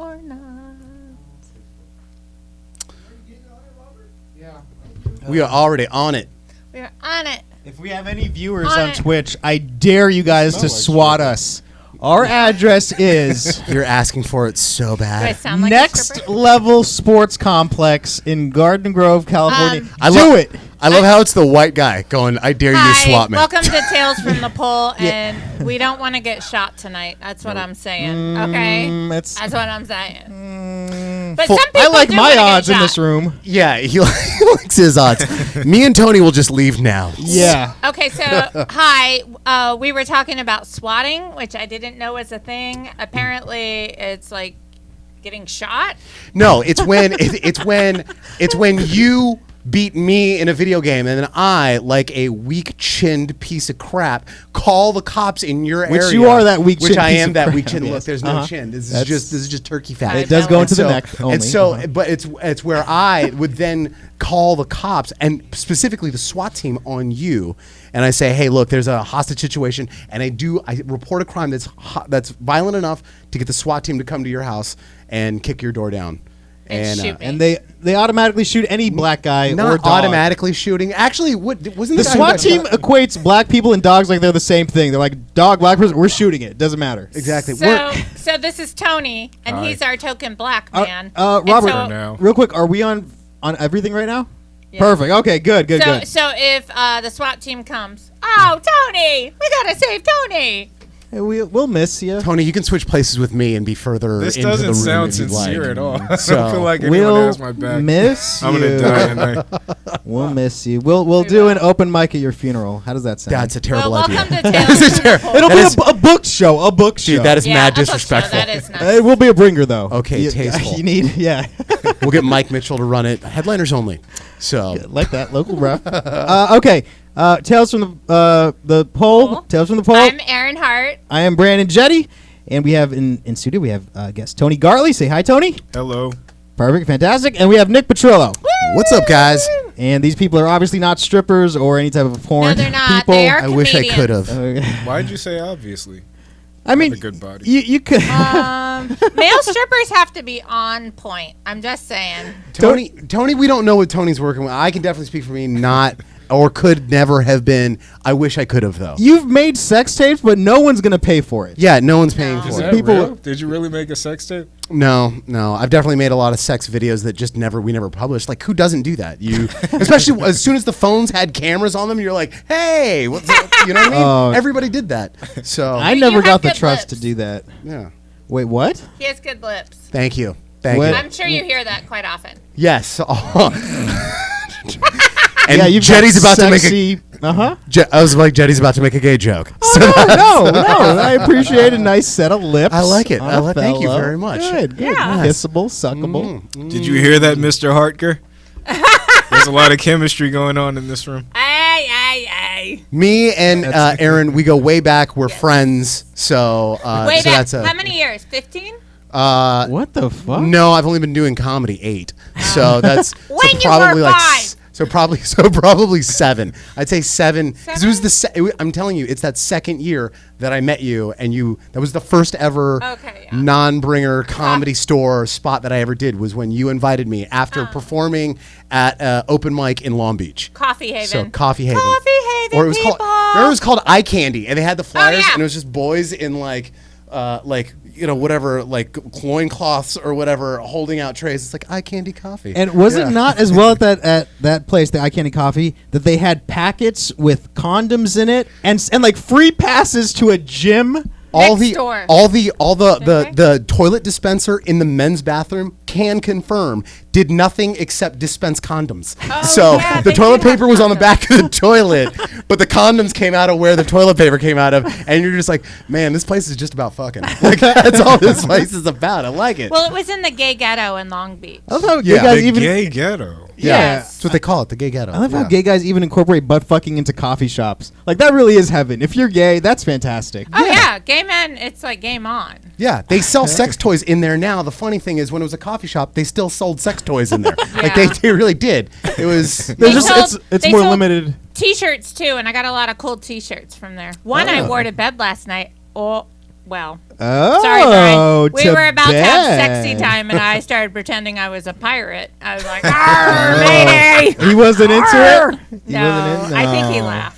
or not. We are already on it. We're on it. If we have any viewers On on it. Twitch, I dare you guys to swat us. Our address is You're asking for it so Do I bad. sound like a Next stripper? Level Sports Complex in Garden Grove, California. I Do love it. I love how it's the white guy going, I dare you to Hi, swat me. welcome to Tales from the Pole, and we don't want to get shot tonight. That's what I'm saying. Okay, That's that's what I'm saying. But Full- some people I like do my wanna get odds in shot. this room. Yeah, he likes his odds. Me and Tony will just leave now. Yeah. Okay, so hi. We were talking about swatting, which I didn't know was a thing. Apparently, it's like getting shot. No, it's when it's when you beat me in a video game and then I, like a weak-chinned piece of crap, call the cops in your area. Which you are that weak-chinned Which I piece am of that crap, weak-chinned. yes. Look, there's no chin. This is just turkey fat. It does go into the So- neck only. And so, Uh-huh. but it's where I would then call the cops and specifically the SWAT team on you, and I say, hey, look, there's a hostage situation, and I report a crime that's violent enough to get the SWAT team to come to your house and kick your door down. And shoot me. And they automatically shoot any black guy or Not dog. automatically shooting. Actually, wasn't The the guy who SWAT got team shot- equates black people and dogs like they're the same thing. They're like, dog, black person, we're shooting it. Doesn't matter. Exactly. So this is Tony, and Hi. he's our token black man. Robert, And now. real quick, are we on everything right now? Yeah. Perfect. Okay, good. So if the SWAT team comes, oh Tony, we gotta save Tony. Hey, we'll miss you. Tony, you can switch places with me and be further This into the doesn't room sound if you'd sincere like. at all. I So, don't feel like anyone We'll has my back. miss I'm you. gonna die tonight. We'll miss you. We'll do an open mic at your funeral. How does that sound? That's a terrible Well, idea. welcome to Tales from the Pole. It'll That be is- a book show. A book show. Dude, that is Yeah, mad a book show, disrespectful. That is nice. It will be a bringer though. Okay, tasteful. You need, yeah. We'll get Mike Mitchell to run it. Headliners only. So Like that local rep. Okay. Tales from the pole. Tales from the pole. I'm Aaron Hart. I am Brandon Jetty, and we have in studio we have guest Tony Gartley. Say hi, Tony. Hello. Perfect, fantastic. And we have Nick Petrillo. what's up, guys? And these people are obviously not strippers or any type of porn No, they're not. people. They are I wish I comedians. could have. Why'd you say obviously? I mean, a good body. you could. Male strippers have to be on point. I'm just saying. Tony, we don't know what Tony's working with. I can definitely speak for me. Not or could never have been. I wish I could have though. You've made sex tapes, but no one's gonna pay for it. Yeah, no one's paying No. for Is it. that People- real? Did you really make a sex tape? No. I've definitely made a lot of sex videos that just we never published. Like, who doesn't do that? You, especially as soon as the phones had cameras on them, you're like, hey, what's up? You know what I mean? Oh. Everybody did that. So I You never have got the good trust lips. to do that. yeah. Wait, what? He has good lips. Thank you. Thank What? you. I'm sure you hear that quite often. Yes. And yeah, you've Jetty's got about sexy, to make Uh huh. I was like, Jetty's about to make a gay joke. Oh, no. I appreciate a nice set of lips. I like it. on a Thank you fellow. very much. Good. Yeah. Kissable, suckable. Did you hear that, Mr. Hartker? There's a lot of chemistry going on in this room. Ay. Me and Aaron, we go way back. We're friends. So, Wait, so that's a. how many years? 15? What the fuck? No, I've only been doing comedy 8. So that's When so you probably were like 5. probably 7. I'd say 7 because it was I'm telling you, it's that second year that I met you, and that was the first ever Okay, yeah. non-bringer comedy store spot that I ever did was when you invited me after performing at open mic in Long Beach. Coffee Haven. So Coffee Haven. Coffee Haven, Or it was people. called. Remember, it was called Eye Candy, and they had the flyers, yeah. and it was just boys in like whatever, like loincloths or whatever, holding out trays. It's like Eye Candy Coffee. And was it not as well at that place, the Eye Candy Coffee, that they had packets with condoms in it and like free passes to a gym? all Next door. the toilet dispenser in the men's bathroom can confirm did nothing except dispense condoms. Oh, So yeah, the they toilet do have paper was on the condoms. back of the toilet, but the condoms came out of where the toilet paper came out of, and you're just like, man, this place is just about fucking. Like, that's all this place is about. I like it. Well, it was in the gay ghetto in Long Beach. I love how Yeah. gay guys The even. gay ghetto. yeah, Yes. that's what they call it, the gay ghetto. I love how Yeah. gay guys even incorporate butt fucking into coffee shops. Like that really is heaven. If you're gay, that's fantastic. Oh, yeah. Gay men, it's like game on. Yeah, they sell sex toys in there now. The funny thing is, when it was a coffee shop, they still sold sex toys in there. Like Yeah. they really did. It was. There's just sold- it's they more sold limited. T-shirts, too, and I got a lot of cool T-shirts from there. One I wore to bed last night. Oh, well. Oh, Sorry, Brian. We to were about to have bed. sexy time, and I started pretending I was a pirate. I was like, "Arr, lady!" He wasn't into Arr! it. He No, wasn't in- I think he No. laughed.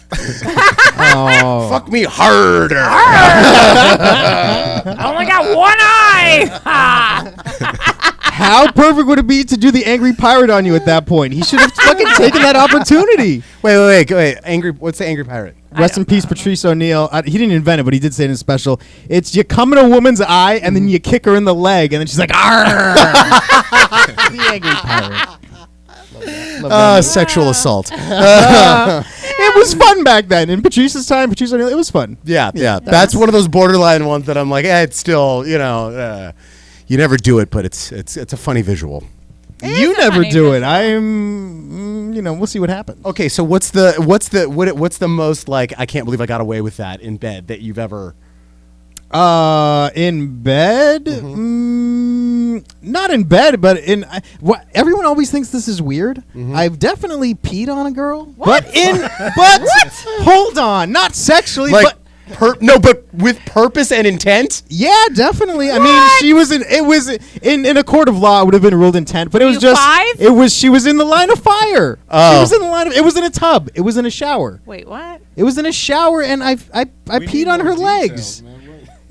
Oh. Fuck me harder. I only got one eye. Ha! How perfect would it be to do the angry pirate on you at that point? He should have fucking taken that opportunity. Wait. Angry. What's the angry pirate? Rest in peace, Patrice O'Neill. He didn't invent it, but he did say it in his special. It's you come in a woman's eye and then you kick her in the leg, and then she's like, "Arr!" The angry pirate. Sexual assault. It was fun back then. In Patrice's time, Patrice O'Neill, it was fun. Yeah. That's one of those borderline ones that I'm like, it's still, you never do it, but it's a funny visual. You a never funny do it. visual. I'm, we'll see what happens. Okay, so what's the most like I can't believe I got away with that in bed that you've ever? In bed? Not in bed, but everyone always thinks this is weird. I've definitely peed on a girl. What? But hold on, not sexually, Like, but but with purpose and intent. yeah, definitely. I mean, she was in a court of law, it would have been ruled intent, but it was you just 5? she was in the line of fire. Oh. She was in the line of, it was in a tub. It was in a shower. Wait, what? It was in a shower, and I peed on her legs.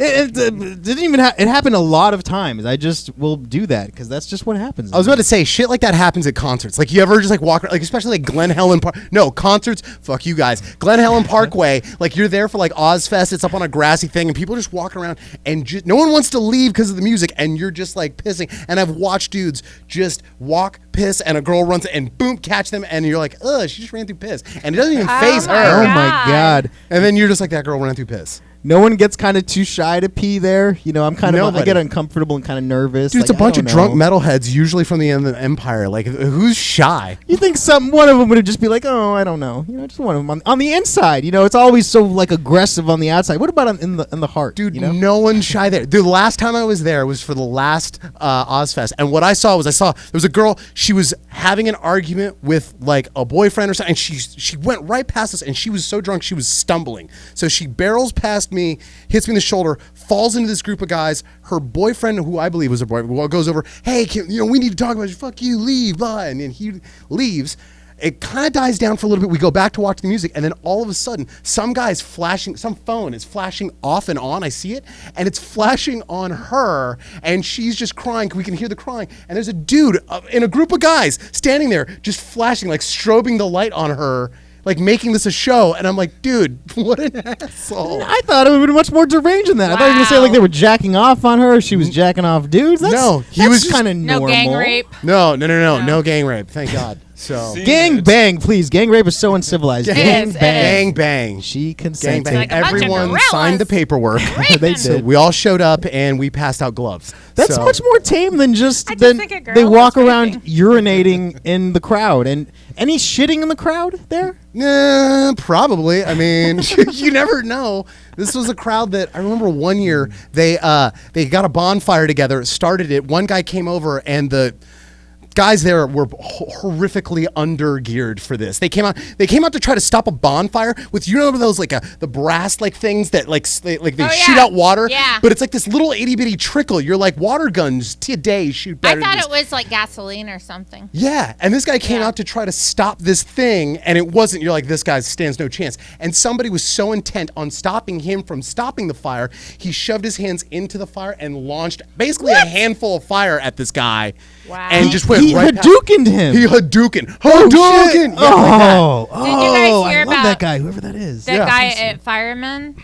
It didn't even. It happened a lot of times. I just will do that because that's just what happens. I was about to say shit like that happens at concerts. Like you ever just like walk around, like especially like Glen Helen Park. No concerts. Fuck you guys. Glen Helen Parkway. Like you're there for like Ozfest. It's up on a grassy thing, and people just walking around, and just, no one wants to leave because of the music, and you're just like pissing. And I've watched dudes just walk, piss, and a girl runs and boom, catch them, and you're like, ugh, she just ran through piss, and it doesn't even phase my her. Oh my god! And then you're just like that girl ran through piss. No one gets kind of too shy to pee there. I'm kind of. I Nobody. get uncomfortable and kind of nervous. Dude, it's a Like, bunch I of don't drunk know. metalheads, usually from the end of the empire. Like, who's shy? You think one of them would just be like, oh, I don't know. Just one of them on the inside. It's always so like aggressive on the outside. What about in the heart? Dude, no one's shy there. The last time I was there was for the last Ozfest, and what I saw there was a girl. She was having an argument with like a boyfriend or something, and she went right past us, and she was so drunk she was stumbling. So she barrels past me, hits me in the shoulder, falls into this group of guys. Her boyfriend, who I believe was her boyfriend, goes over, hey, we need to talk about it. Fuck you, leave, blah. And then he leaves. It kind of dies down for a little bit. We go back to watch the music, and then all of a sudden, some phone is flashing off and on. I see it, and it's flashing on her, and she's just crying. We can hear the crying, and there's a dude in a group of guys standing there, just flashing, like strobing the light on her, like making this a show. And I'm like, dude, what an asshole. I thought it would have been much more deranged than that. I thought you were going to say like they were jacking off on her. She was jacking off dudes. He was kind of No normal. gang rape. No gang rape. Thank God. So Gang bang, please. Gang rape is so uncivilized. It Gang is, it bang. Gang bang. She Gang consented. bang. Like a bunch of Everyone gorillas. signed the paperwork. They So did. we all showed up and we passed out gloves. That's So- much more tame than just I just than think a girl they walk was around raping. urinating in the crowd. And any shitting in the crowd there? Probably. I mean, you never know. This was a crowd that I remember one year they got a bonfire together, started it. One guy came over and the guys there were horrifically undergeared for this. They came out to try to stop a bonfire with those like the brass like things that they shoot out water. Yeah. But it's like this little itty bitty trickle. You're like water guns today shoot I better. thought than it this. was like gasoline or something. Yeah, and this guy came Yeah. out to try to stop this thing, and it wasn't. You're like, this guy stands no chance. And somebody was so intent on stopping him from stopping the fire, he shoved his hands into the fire and launched basically a handful of fire at this guy. Wow. And just went He right past- Hadoukened him. He Hadouken. Oh, Hadouken! shit. Yeah, like that. Oh, Did you guys hear I love about that guy, whoever that is. That Yeah. guy at Fireman?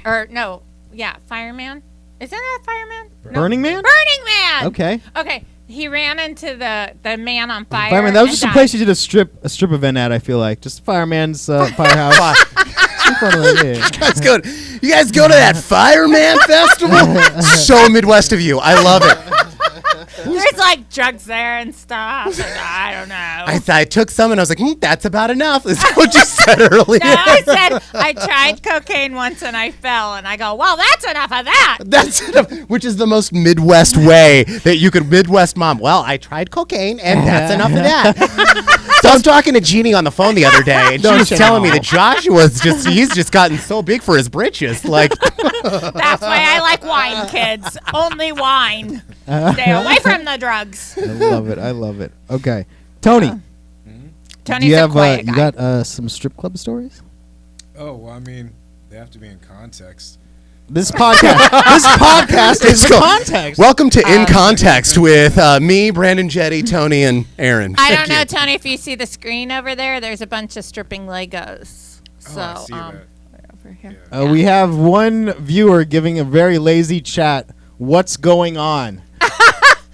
Fireman? Isn't that Fireman? No. Burning Man? Burning Man! Okay. Okay. He ran into the man on fire. Fireman. That was and just a died. place you did a strip event at, I feel like. Just Fireman's Firehouse. In front of it, yeah. You guys go to that Fireman Festival? So Midwest of you. I love it. There's was like drugs there and stuff. And I don't know. I took some and I was like, that's about enough. Is what you said earlier. No, I said I tried cocaine once and I fell, and I go, well, that's enough of that. That's enough, which is the most Midwest way that you could Midwest mom. Well, I tried cocaine and that's enough of that. So I was talking to Jeannie on the phone the other day, and she was telling me that Joshua's he's just gotten so big for his britches. Like that's why I like wine, kids. Only wine. Stay away from the drugs. I love it. Okay, Tony. Tony's Do you have a quiet you guy. got some strip club stories? Oh, well, I mean, they have to be in context. This podcast is the context. Welcome to In Context with me, Brandon Jetty, Tony, and Aaron. I Thank don't know, you. Tony, if you see the screen over there's a bunch of stripping Legos. So, I see that. over here. Yeah. We have one viewer giving a very lazy chat. What's going on?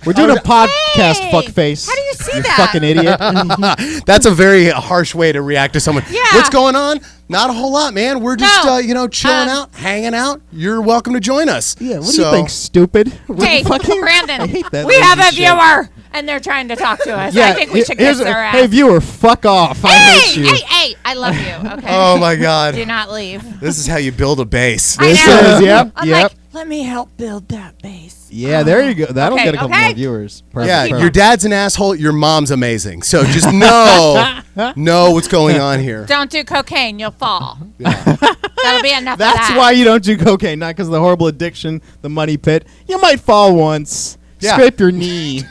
We're doing a podcast, Hey, fuckface. how do you see you that? fucking idiot. That's a very harsh way to react to someone. Yeah. What's going on? Not a whole lot, man. We're just, No. chilling out, hanging out. You're welcome to join us. Yeah, what do you think, stupid? Hey, Fucking- Brandon, I hate that we have a lazy shit. viewer, and they're trying to talk to us. I think we should here's kiss their ass. Hey, viewer, fuck off. I hate you. Hey, I love you, okay? Oh, my God. Do not leave. This is how you build a base. I This know. is, yep. I'm like, let me help build that base. Yeah, there you go. That'll Okay, get a couple okay. more viewers. Perfect, Yeah, perfect. your dad's an asshole. Your mom's amazing. So just know what's going on here. Don't do cocaine, you'll fall. That'll be enough of That's that. why you don't do cocaine, not because of the horrible addiction, the money pit. You might fall once, Yeah. scrape your knee.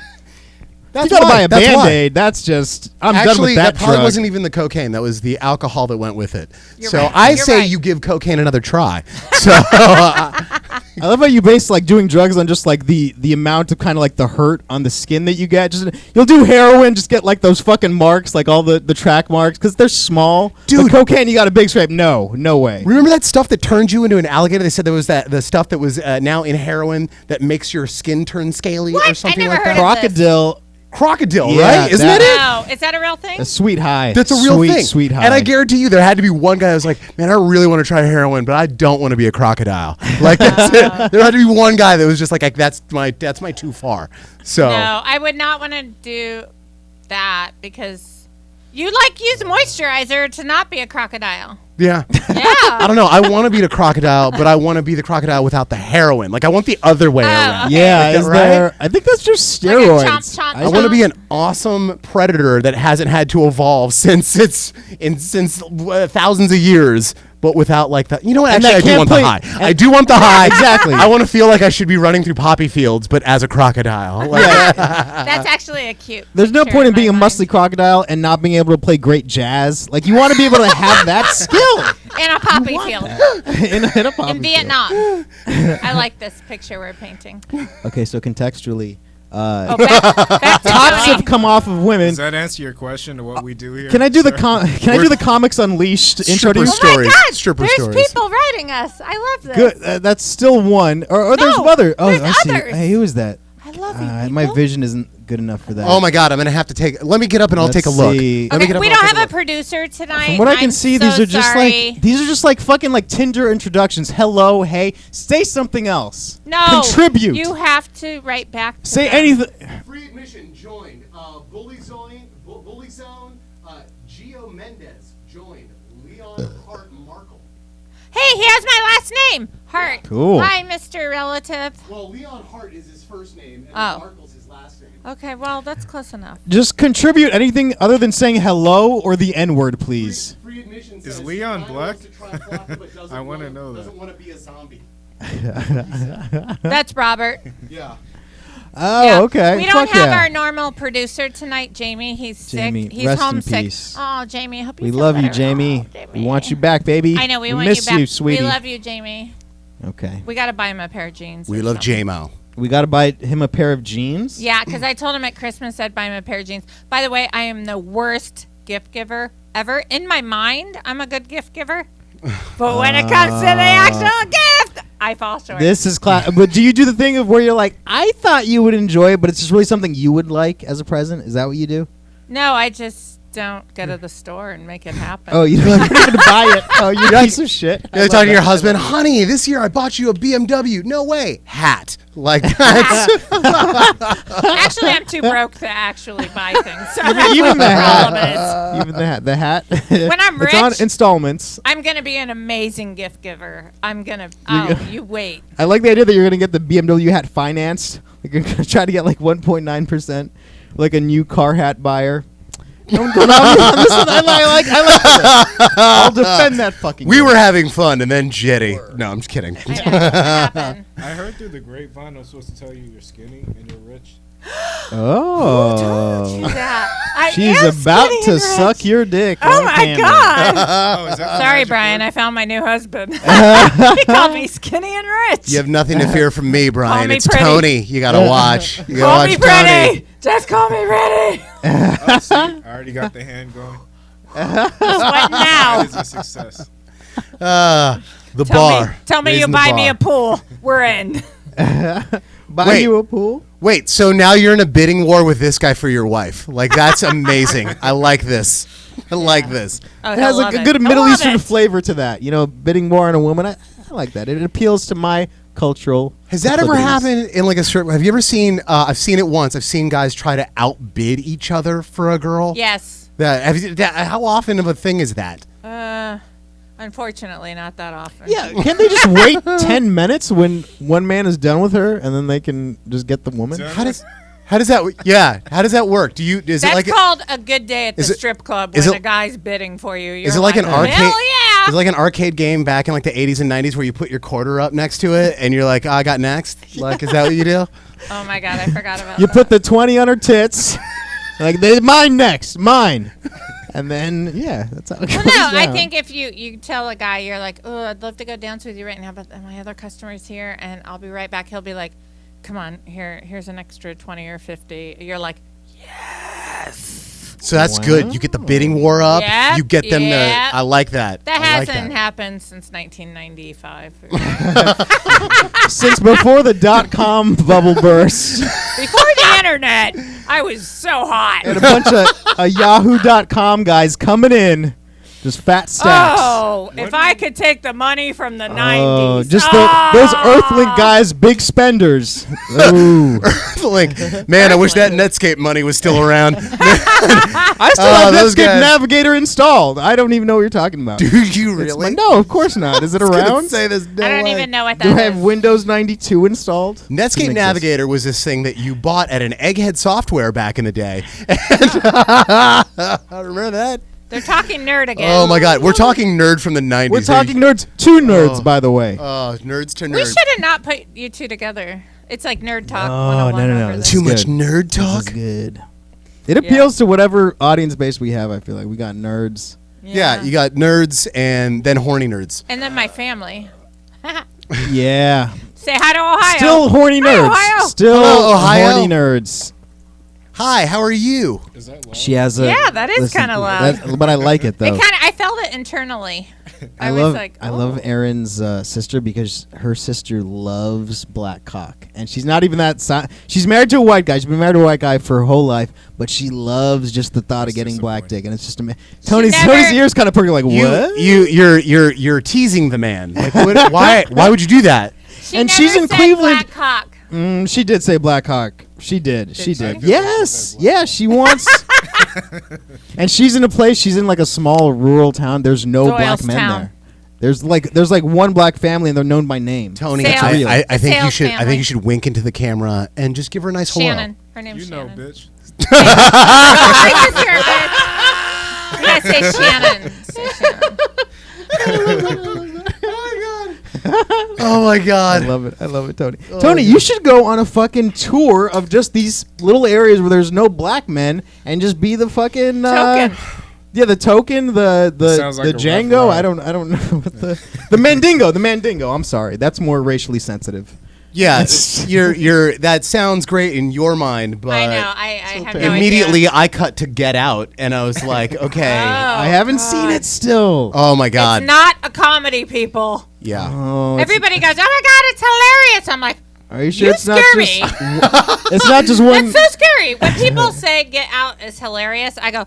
That's You gotta why. buy a That's why. Band-Aid. That's just, I'm done Actually, with that probably drug. wasn't even the cocaine. That was the alcohol that went with it. You're so right. I You're say right. you give cocaine another try. So I love how you base like doing drugs on just like the amount of kind of like the hurt on the skin that you get. Just you'll do heroin, just get like those fucking marks, like all the track marks, because they're small. Dude. But cocaine, you got a big scrape. No way. remember that stuff that turned you into an alligator? They said there was the stuff that was now in heroin that makes your skin turn scaly What? or something I never like heard that. of Crocodile, Crocodile, Yeah, right? Isn't that- that it? No, is that a real thing? a sweet high. That's a real sweet, thing. Sweet high. And I guarantee you, there had to be one guy that was like, "Man, I really want to try heroin, but I don't want to be a crocodile." Like that's it. There had to be one guy that was just like that's my too far. So No, I would not want to do that because you like use moisturizer to not be a crocodile. yeah. I Yeah. don't know. I want to be the crocodile, but I want to be the crocodile without the heroin. Like I want the other way around. okay. Yeah, Like is that, right? there? I think that's just Like a steroids. chomp, chomp, I want to be an awesome predator that hasn't had to evolve since thousands of years, but without like the. You know what? And Actually, I that do can't want the play- high. I do want the high. Exactly. I want to feel like I should be running through poppy fields, but as a crocodile. Like, That's actually a cute. There's no picture point in my being a mind. muscly crocodile and not being able to play great jazz. Like you want to be able to have that skill in a poppy field in a pop in Vietnam. I like this picture we're painting. Okay, so contextually, Oh, back to tops Tony. have come off of women. Does that answer your question to what we do here? Can I do the sir? Can I do the Comics Unleashed intro to you? Stripper Oh my stories. God! Stripper There's stories. people writing us. I love this. Good. That's still one. Or there's No, other. Oh, there's I see. others. Hey, who is that? I love you. My people. vision isn't good enough for that. oh my God! I'm gonna have to take. Let me get up and I'll Let's take a look. see. Let me Okay, get up we and I'll don't take have a look. producer tonight. From what I can I'm see, so these are just sorry. like fucking like Tinder introductions. Hello, hey, say something else. No. Contribute. You have to write back. To Say them. anything. Free admission joined. Bully Zone. Gio Mendez joined. Leon Hart Markle. Hey, he has my last name. Hart. Cool. Hi, Mr. Relative. Well, Leon Hart is his first name, and Oh. Markle's his last name. Okay, well, that's close enough. Just contribute anything other than saying hello or the N word, please. Free admission Is says Leon Ryan black? wants to try Flocka, but doesn't I wanna wanna- know that. Doesn't want to be a zombie. That's Robert. Yeah. Oh, Yeah. okay. We don't Fuck have yeah. our normal producer tonight, Jamie. He's Jamie, sick. He's rest in homesick. peace. Oh, Jamie, I hope you We feel love you, better. Jamie. Oh, We want you back, baby. I know we, we want miss you back. you, sweetie. We love you, Jamie. Okay. We got to buy him a pair of jeans. We or love something. J-Mo. We got to buy him a pair of jeans. Yeah, because I told him at Christmas I'd buy him a pair of jeans. By the way, I am the worst gift giver ever. In my mind, I'm a good gift giver. But when it comes to the actual gift, I fall short. This is class. But do you do the thing of where you're like, I thought you would enjoy it, but it's just really something you would like as a present? Is that what you do? No, I just don't go to the store and make it happen. Oh, you don't even buy it. Oh, you piece of shit. You're talking to your husband, honey, this year I bought you a BMW. No way. Hat. Like that's Actually, I'm too broke to actually buy things. So Even the problem hat. is, Even the hat. When I'm it's on rich- installments. I'm gonna be an amazing gift giver. I'm gonna. You wait. I like the idea that you're gonna get the BMW hat financed. Like you're gonna try to get like 1.9%, like a new car hat buyer. Don't on this one. I like that. I'll defend that fucking. We game. were having fun, and then Jetty. No, I'm just kidding. I know what happened. I heard through the grapevine I'm supposed to tell you you're skinny and you're rich. Oh. Do that. I She's am about skinny to and rich. suck your dick. Oh on my camera. god! Oh, is that the Sorry, magic Brian. word? I found my new husband. He called me skinny and rich. You have nothing to fear from me, Brian. me It's pretty. Tony. You gotta watch. You gotta Call watch me Tony. pretty. Just call me pretty. Oh, see, I already got the hand going. Sweating That now. is a success. The Tell bar. me, tell me you Raising the buy me a bar. pool. We're in. Buy Wait. you a pool. Wait, so now you're in a bidding war with this guy for your wife? Like that's amazing. I like this. I like this. Oh, It has like a good I Middle love Eastern it. flavor to that. You know, bidding war on a woman. I like that. It appeals to my cultural. Has that ever proclivities. happened in like a strip? Have you ever seen? I've seen it once. I've seen guys try to outbid each other for a girl. Yes. How often of a thing is that? Unfortunately, not that often. Yeah, can't they just wait 10 minutes when one man is done with her and then they can just get the woman? Done. How does that? Yeah. How does that work? Do you? Is That's it like? called a good day at the is it- strip club is when it- a guy's bidding for you. Is You're it like an Hell arcade? yeah! Is it like an arcade game back in like the 80s and 90s where you put your quarter up next to it and you're like, I got next? Like, is that what you do? Oh my god, I forgot about You that. put the 20 on her tits. Like, mine next. Mine. And then, yeah, that's how it goes Well, no, I down. think if you tell a guy, you're like, oh, I'd love to go dance with you right now, but my other customer's here, and I'll be right back. He'll be like, come on, here's an extra 20 or 50. You're like, So that's good. You get the bidding war up. Yep, You get them yep. to. I like that. that I like hasn't that. happened since 1995. Since before the .com bubble burst Before the internet, I was so hot. and a bunch of Yahoo.com guys coming in, just fat stacks. Oh, if I could take the money from the 90s. Oh, just those Earthlink guys, big spenders. Ooh. Like, man, I wish that Netscape money was still around. I still Oh, have those Netscape guys. Navigator installed. I don't even know what you're talking about. Do you It's really? no, of course not. Is it I was gonna around? say this. I don't even know what Do I that have is. Windows 92 installed? Netscape Doesn't exist. Navigator was this thing that you bought at an Egghead Software back in the day. And I remember that. They're talking nerd again. Oh my God, we're talking nerd from the 90s. We're talking nerds. Two nerds, Oh. by the way. nerds to We nerds. should have not put you two together. It's like nerd talk. Oh, 101 no. over It's Too this. good. much nerd This talk. is good. It appeals to whatever audience base we have, I feel like. We got nerds. Yeah, you got nerds and then horny nerds. And then my family. Yeah. Say hi to Ohio. Still horny Hi, nerds. Ohio. Still Hello, Ohio. horny nerds. Hi, how are you? Is that loud? She has a. Yeah, that is listen, kinda loud. But I like it, though. I felt it internally. I was love like, I love oh. Erin's sister because her sister loves black cock, and she's not even that. She's married to a white guy. She's been married to a white guy for her whole life, but she loves just the thought of getting black dick, and it's just Tony's never- ears kind of perking like what? You're teasing the man. Like, why would you do that? She and never she's in said Cleveland. Black cock. She did say black cock. She did. She she? did. Yes. Yeah. She wants. And she's in a place. She's in like a small rural town. There's no black men Doylestown. there. There's like one black family, and they're known by name. Tony, Sales. I think you Sales should. I think family. you should wink into the camera and just give her a nice Shannon. Her name's You know, Shannon. bitch. I just heard it. You gotta say Shannon. Say Shannon. hello. Oh my I God. love it. I love it, Tony. Tony, you should go on a fucking tour of just these little areas where there's no black men and just be the fucking Token. Yeah, the token, the Sounds like a rough Django. ride. I don't know what the Mandingo. The Mandingo. I'm sorry, that's more racially sensitive. Yeah, you're. That sounds great in your mind, but I know. I have no immediately idea. I cut to Get Out, and I was like, okay. I haven't seen it still. Oh my God. It's not a comedy, people. Yeah. Oh, it's- Everybody goes, "Oh my god, it's hilarious!" I'm like, are you sure "You it's not scare just? me." It's not just one. That's so scary. When people say "Get Out" is hilarious, I go,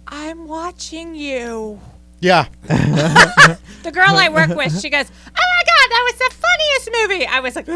"I'm watching you." Yeah. The girl I work with, she goes, "Oh my god, that was the funniest movie." I was like,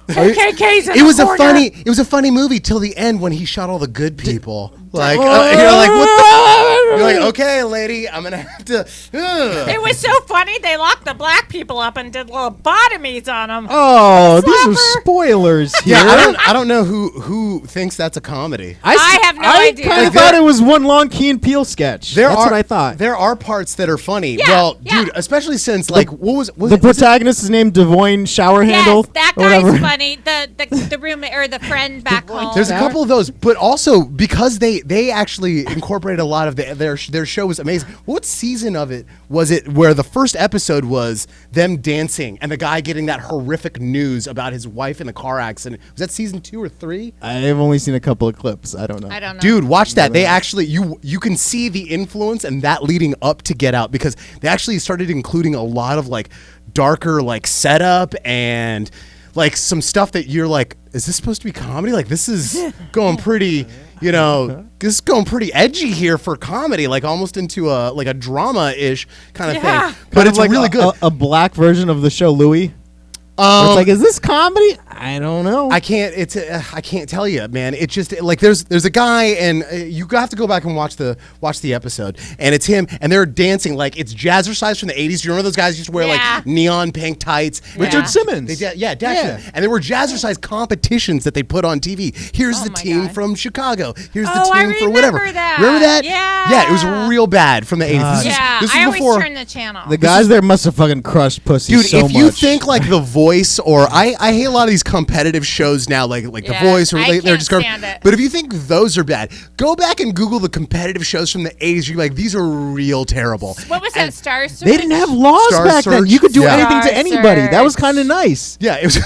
KK's in It was the a corner. funny movie till the end when he shot all the good people. Like you're like, what the? You're like, okay, lady, I'm gonna have to. It was so funny. They locked the black people up and did lobotomies on them. Oh, these are Slapper. spoilers here. Yeah, I don't know who thinks that's a comedy. I have no idea. I kind of thought it was one long Key and Peele sketch. That's what I thought. There are parts that are funny. Yeah, Well, yeah. dude, especially since like what was The protagonist is named Devoyne Shower Handle. Yes, that or whatever. guy's funny. The roommate or the friend back home. There's a couple of those, but also because they actually incorporated a lot of their show was amazing. What season of it was it where the first episode was them dancing and the guy getting that horrific news about his wife in a car accident? Was that season 2 or 3? I've only seen a couple of clips. I don't know. I don't know. Dude, watch that. They actually you can see the influence and that leading up to Get Out because they actually started including a lot of like darker like setup and like some stuff that you're like, is this supposed to be comedy? Like this is going pretty, this is going pretty edgy here for comedy, like almost into a like a drama-ish kind of Yeah. thing. But it's like really good. A black version of the show Louie. It's like, is this comedy? I don't know. I can't tell you, man. It's just like there's a guy, and you have to go back and watch the episode, and it's him, and they're dancing like it's jazzercise from the '80s. Do you remember those guys used to wear Yeah. like neon pink tights? Richard Simmons. And there were jazzercise competitions that they put on TV. Here's Oh the my team God. from Chicago. Here's the Oh, I team for whatever. remember that. Remember that? Yeah. it was real bad from the '80s. This I was always before. turn the channel. The guys there must have fucking crushed pussy Dude, so if you much. think like The Voice, or I hate a lot of these competitive shows now, like The Yeah, Voice, or I they're can't just stand it. But if you think those are bad, go back and Google the competitive shows from the '80s. You're like, these are real terrible. What was that? Star Search? they didn't have laws Star back then. Search? You could do Yeah. anything to Star anybody. That was Search. kind of nice. Yeah, it was.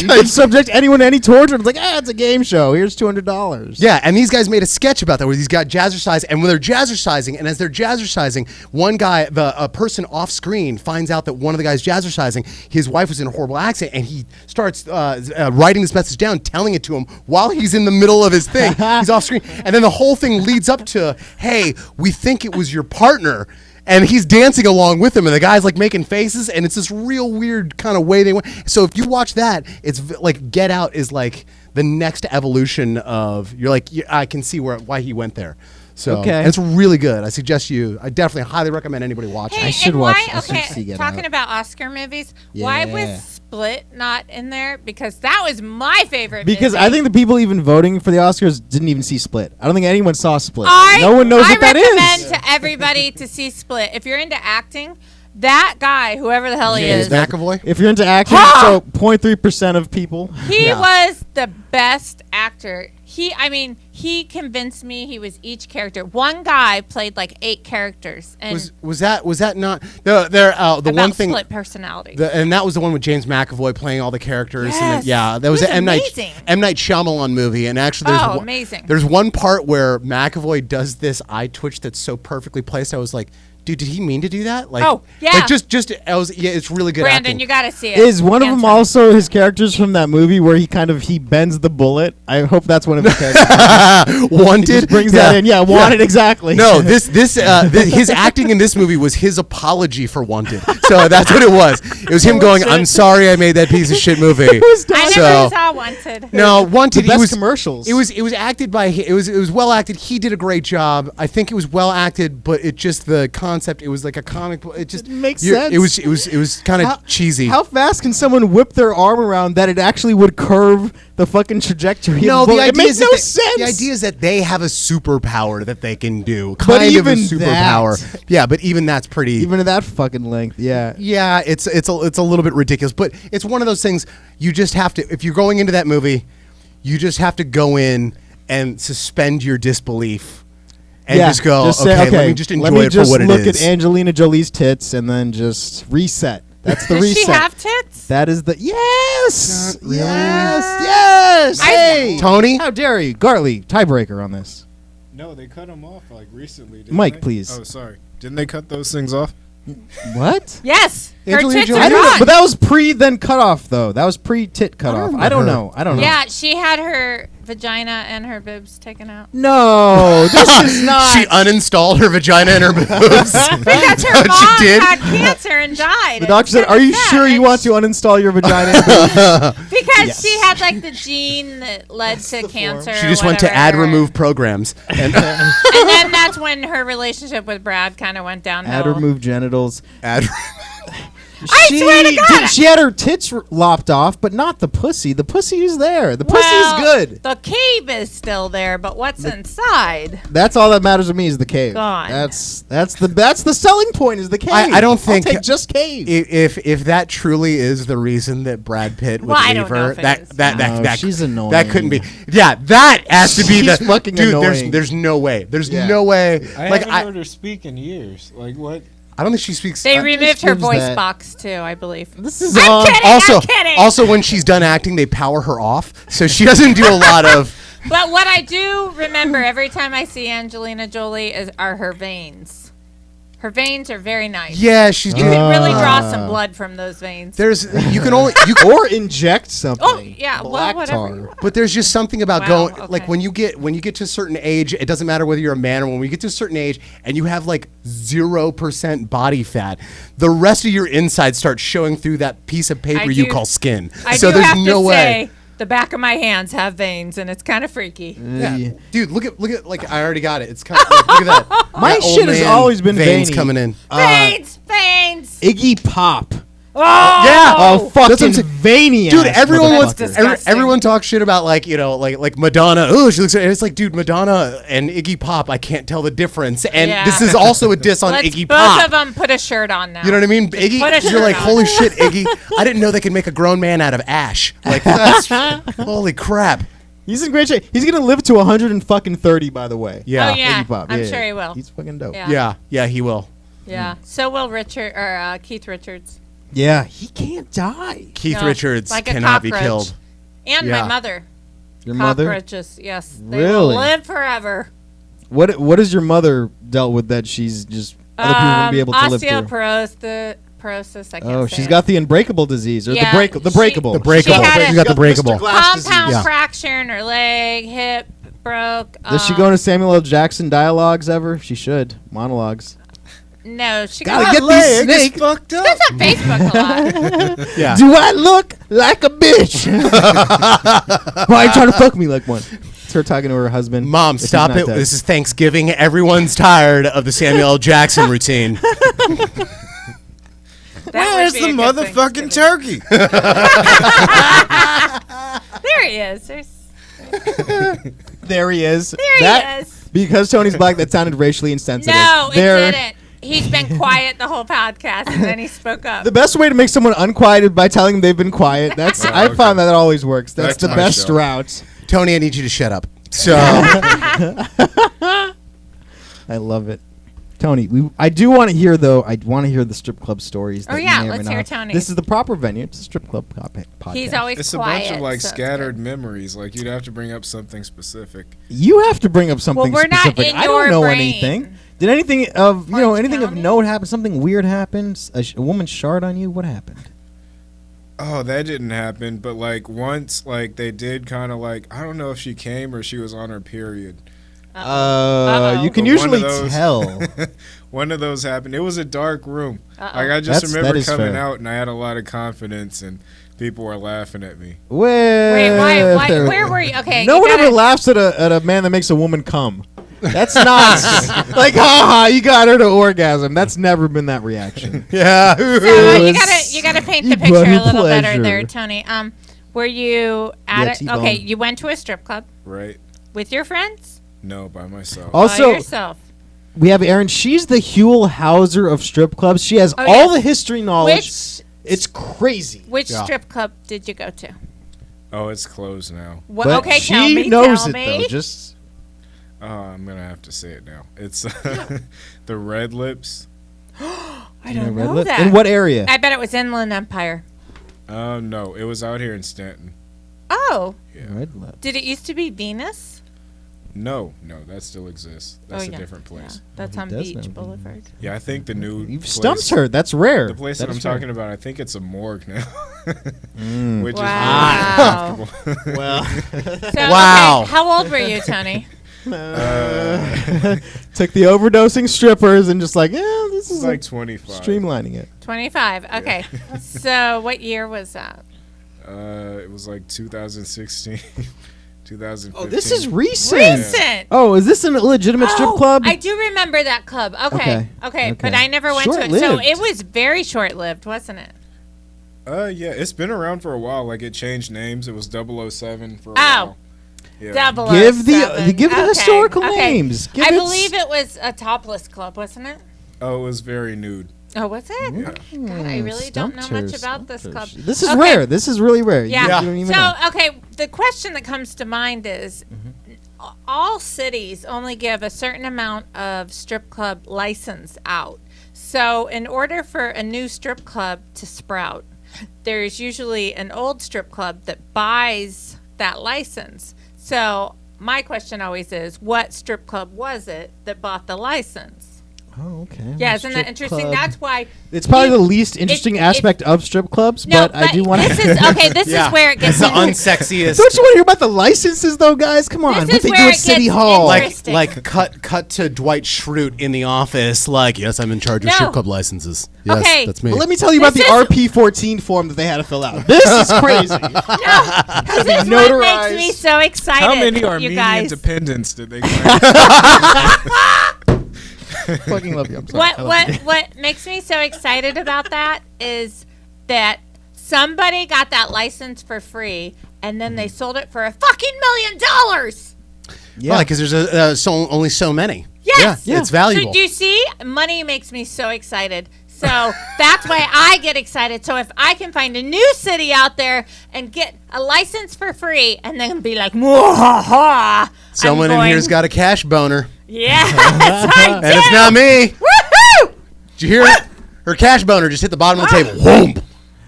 You could subject anyone to any torture. It's like, it's a game show. Here's $200. Yeah, and these guys made a sketch about that where these guys jazzercise, and when they're jazzercising, and as they're jazzercising, one guy, a person off screen, finds out that one of the guys jazzercising, his wife was in a horrible accident, and he starts writing this message down, telling it to him while he's in the middle of his thing. He's off screen, and then the whole thing leads up to, hey, we think it was your partner. And he's dancing along with him, and the guy's like making faces, and it's this real weird kind of way they went. So if you watch that, it's like Get Out is like the next evolution of. You're like, I can see why he went there. So Okay. and it's really good. I definitely highly recommend anybody watch Hey, it. should and watch- why? I should Okay, see Get talking Out. about Oscar movies, why Yeah. was Split not in there? Because that was my favorite. Because movie. I think the people even voting for the Oscars didn't even see Split. I don't think anyone saw Split. I No one knows what that recommend is. to everybody to see Split. If you're into acting, that guy, whoever the hell he James is, McAvoy. If you're into acting, so 0.3% of people. he Yeah. was the best actor. He convinced me he was each character. One guy played like 8 characters, and Was that not the about one thing? split personality. And that was the one with James McAvoy playing all the characters. Yes. And that was It an was M. Night Shyamalan movie. And actually, amazing. There's one part where McAvoy does this eye twitch that's so perfectly placed. I was like, dude, did he mean to do that? Like, Oh, yeah. Like it's really good Brandon, acting. you got to see it. Is one of them Answer. also his characters from that movie where he bends the bullet? I hope that's one of his characters. Wanted. He just brings that in. Yeah, Wanted, exactly. No, his acting in this movie was his apology for Wanted. So that's what it was. It was him going, "I'm sorry, I made that piece of shit movie." I So- never saw Wanted. No, Wanted. The best it was commercials. It was acted by. It was well acted. He did a great job. I think it was well acted, but it just the concept. It was like a comic book. It just makes you're- sense. It was kind of cheesy. How fast can someone whip their arm around that it actually would curve the fucking trajectory? No, of the the bullet? idea It makes is no that sense. The idea is that they have a superpower that they can do. But Kind of a even superpower. that- Yeah, but even that's pretty. Even at that fucking length, yeah. Yeah, it's a little bit ridiculous, but it's one of those things you just have to. If you're going into that movie, you just have to go in and suspend your disbelief and just go, say, let me just enjoy let me it just for what it look is. at Angelina Jolie's tits and then just reset. That's the Does reset. she have tits? That is the yes, Not really. yes. I- Hey, Tony? how dare you, Gartley, tiebreaker on this. No, they cut them off like recently. Didn't Mike, they? please. Oh, sorry. Didn't they cut those things off? What? Yes. Her Angelina tits Jolie- are I don't know, gone. but that was pre then cut off though. That was pre tit cut off. I don't know. I don't know. Yeah, she had her vagina and her boobs taken out? No, this is not. She uninstalled her vagina and her boobs. Because her mom had cancer and died. The doctor said, "Are you sure you want to uninstall your vagina?" Because she had like the gene that led to cancer. She just went to add remove programs. And then that's when her relationship with Brad kind of went downhill. Add remove genitals. add. I swear to God. She had her tits lopped off, but not the pussy. The pussy is there. The pussy is good. The cave is still there, but what's inside? That's all that matters to me is the cave. God. That's the selling point is the cave. I don't think I'll take just cave. If that truly is the reason that Brad Pitt would I leave don't know her, if it is. that she's annoying. That couldn't be. Yeah, that has to be She's the fucking dude. annoying. There's no way. There's Yeah. no way. I Like haven't heard her speak in years. Like what? I don't think she speaks. They removed her gives voice that- box too, I believe. This is I'm kidding. also, I'm kidding. also when she's done acting, they power her off, so she doesn't do a lot of. But what I do remember every time I see Angelina Jolie are her veins. Her veins are very nice. Yeah, she's. You can really draw some blood from those veins. There's you can only you or inject something. Oh, yeah, well, Black whatever. tar. But there's just something about Wow, going okay. like when you get to a certain age, it doesn't matter whether you're a man or when we get to a certain age and you have like 0% body fat, the rest of your insides start showing through that piece of paper you call skin. I so do there's have no to way. say, the back of my hands have veins, and it's kind of freaky. Yeah. Dude, look at like I already got it. It's kind of like, look at that. My That old shit has man always been veins veiny. coming in. Veins! Iggy Pop. Oh! Yeah. Oh, That's what I'm fucking saying. veiny. Dude, ass everyone wants motherfucker. disgusting. everyone talks shit about like like Madonna. Oh, she looks. And it's like, dude, Madonna and Iggy Pop. I can't tell the difference. And Yeah. this is also a diss on Let's Iggy both Pop. of them put a shirt on now. You know what I mean? Iggy, put a you're shirt like, on. holy shit, Iggy. I didn't know they could make a grown man out of ash. Like, that's, holy crap. He's in great shape. He's gonna live to 130, by the way. Yeah. Oh, yeah. Iggy Pop. I'm sure he will. He's fucking dope. Yeah. Yeah, he will. Yeah. So will Richard or Keith Richards. Yeah, he can't die. Keith No, Richards like a cannot be cockroach. killed. And Yeah. my mother. Your mother? Cockroaches, yes. They Really? will live forever. What has your mother dealt with that she's just other people wouldn't be able to live through? Osteoporosis. I can't Oh, say she's it. got the unbreakable disease or Yeah, the breakable. The breakable. She had She's got the breakable. Mr. Glass disease. compound Yeah. fracture in her leg, hip broke. Does she go into Samuel L. Jackson dialogues ever? She should. Monologues. No, she Gotta got get these snakes. fucked up. That's on Facebook a lot. Yeah. Do I look like a bitch? Why are you trying to fuck me like one? It's her talking to her husband. Mom, if he's stop not it. dead. This is Thanksgiving. Everyone's tired of the Samuel L. Jackson routine. Where's the motherfucking turkey? There he is. There he is. There he is. Because Tony's black, that sounded racially insensitive. No, There- it didn't. He's been quiet the whole podcast, and then he spoke up. The best way to make someone unquieted by telling them they've been quiet. That's I okay. found that always works. That's Back to the my best show. route. Tony, I need you to shut up. So, I love it. Tony, I do want to hear though. I want to hear the strip club stories. Oh, that you yeah, may or may let's not hear have. Tony's. This is the proper venue. It's a strip club podcast. He's always It's a quiet. bunch of like so it's scattered good. memories. Like you'd have to bring up something specific. You have to bring up something we're not specific. in I don't your know brain. anything. Did anything of Orange anything of County? note happen? Something weird happened? A woman shard on you? What happened? Oh, that didn't happen. But like once, like they did kind of like I don't know if she came or she was on her period. Uh-oh. You can But one usually of those- tell. One of those happened. It was a dark room. Uh-oh. Like I just That remember is coming fair. out and I had a lot of confidence and people were laughing at me. Wait, why, where were you? Okay. No you one gotta- ever laughs at a man that makes a woman come. That's not like, haha, you got her to orgasm. That's never been that reaction. yeah. So you gotta paint the You picture brought a me little better pleasure. there, Tony. Were you Yeah, at T-bone. okay, you went to a strip club Right? with your friends? No, by myself. By Also, yourself. we have Erin. She's the Huell Hauser of strip clubs. She has Oh, all yes. the history knowledge. Which It's crazy. which Yeah. strip club did you go to? Oh, it's closed now. What, But okay, she tell me. knows tell it me. though. Just Oh, I'm gonna have to say it now. It's the Red Lips. I don't Red know Lip- that. In what area? I bet it was Inland Empire. No, it was out here in Stanton. Oh, Yeah. Red Lip. did it used to be Venus? No, that still exists. That's a yeah. different place. Yeah. That's on does Beach now. Boulevard. Yeah, I think the new You've place, stumped her. That's rare. The place that I'm talking about, I think it's a morgue now, which Wow. is very uncomfortable. Well, So, Wow. okay, how old were you, Tony? took the overdosing strippers and just like, yeah, this is It's like 25. streamlining it. 25. Okay. So what year was that? It was like 2016, 2015. Oh, this is recent. Recent. Oh, is this an illegitimate strip club? I do remember that club. Okay. But I never went to it. So Short-lived. it was very short-lived, wasn't it? Yeah, it's been around for a while. Like it changed names. It was 007 for a Oh. while. Yeah. 007. Give the historical Okay. names. Give I it believe it was a topless club, wasn't it? Oh, it was very nude. Oh, was it? Yeah. God, I really don't know much about this club. This is Okay. rare. This is really rare. Yeah. You don't even know. So, okay, the question that comes to mind is all cities only give a certain amount of strip club license out. So, in order for a new strip club to sprout, there's usually an old strip club that buys that license. So, my question always is, what strip club was it that bought the license? Oh, okay. Yeah, isn't that Strip interesting? club. That's why. It's probably you- the least interesting it- aspect of strip clubs, No, but I do want to. This is okay. This is where it gets It's the into- unsexiest. Don't you want to hear about the licenses, though, guys? Come on, This what is they do where at it City gets Hall? interesting. Like cut to Dwight Schrute in the office. Like, yes, I'm in charge of No. strip club licenses. Yes, Okay. that's me. Well, let me tell you about the This is- RP14 form that they had to fill out. This is crazy. This is what notarized. makes me so excited. How many you Armenian guys. dependents did they claim? Fucking love you. I'm sorry. I love you. What makes me so excited about that is that somebody got that license for free and then they sold it for $1 million. Yeah. because there's only so many. Yes. Yeah, it's So valuable. do you see? Money makes me so excited. So that's why I get excited. So if I can find a new city out there and get a license for free and then be like, "Mwahaha," Someone in here's got a cash boner, Yes, I do. and it's not me. Woohoo! Did you hear it? Her cash boner just hit the bottom of the table. Whoomp.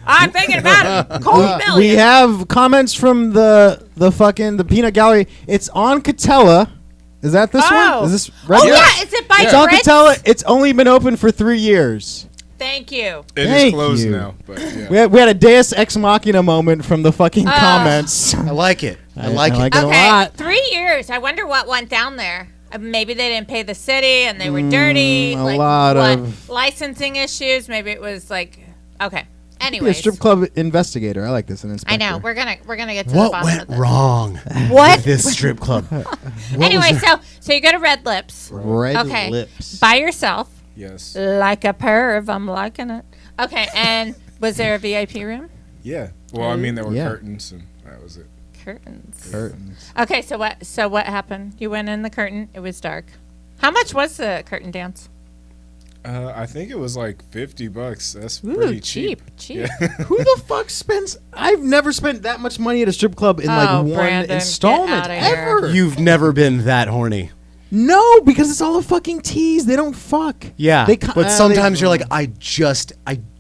I'm thinking about it. Cold million. We have comments from the peanut gallery. It's on Catella. Is that this one? Is this right? Oh, yeah. Is it by It's on Fritz? Catella. It's only been open for 3 years. Thank you. It is Thank closed you. now, but yeah. We had a Deus Ex Machina moment from the fucking comments. I like it. I like it. like it a Okay, lot. 3 years. I wonder what went down there. Maybe they didn't pay the city and they were dirty. a lot of- licensing issues. Maybe it was like okay. Be a Anyways, strip club investigator. I like this. An I inspector. know we're gonna get to the What bottom went of this. wrong What? with this strip club? Anyway, so you go to Red Lips. Red Okay, lips. by yourself, Yes. like a perv. I'm liking it. Okay, and was there a VIP room? Yeah. Well, I mean, there were Yeah. curtains, and that was it. Curtains. Curtains. Okay, so what happened? You went in the curtain. It was dark. How much was the curtain dance? I think it was like $50. That's Ooh, pretty cheap. Yeah. Who the fuck spends? I've never spent that much money at a strip club in Oh, like one Brandon, get installment outta here. ever. You've never been that horny. No, because it's all a fucking tease. They don't fuck. Yeah, They but sometimes you're like, I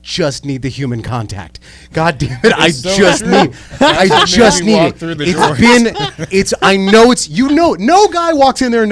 just need the human contact. God damn it, I so just true. need, I That's just when we need walk it. through the It's doors. been, I know it's, no guy walks in there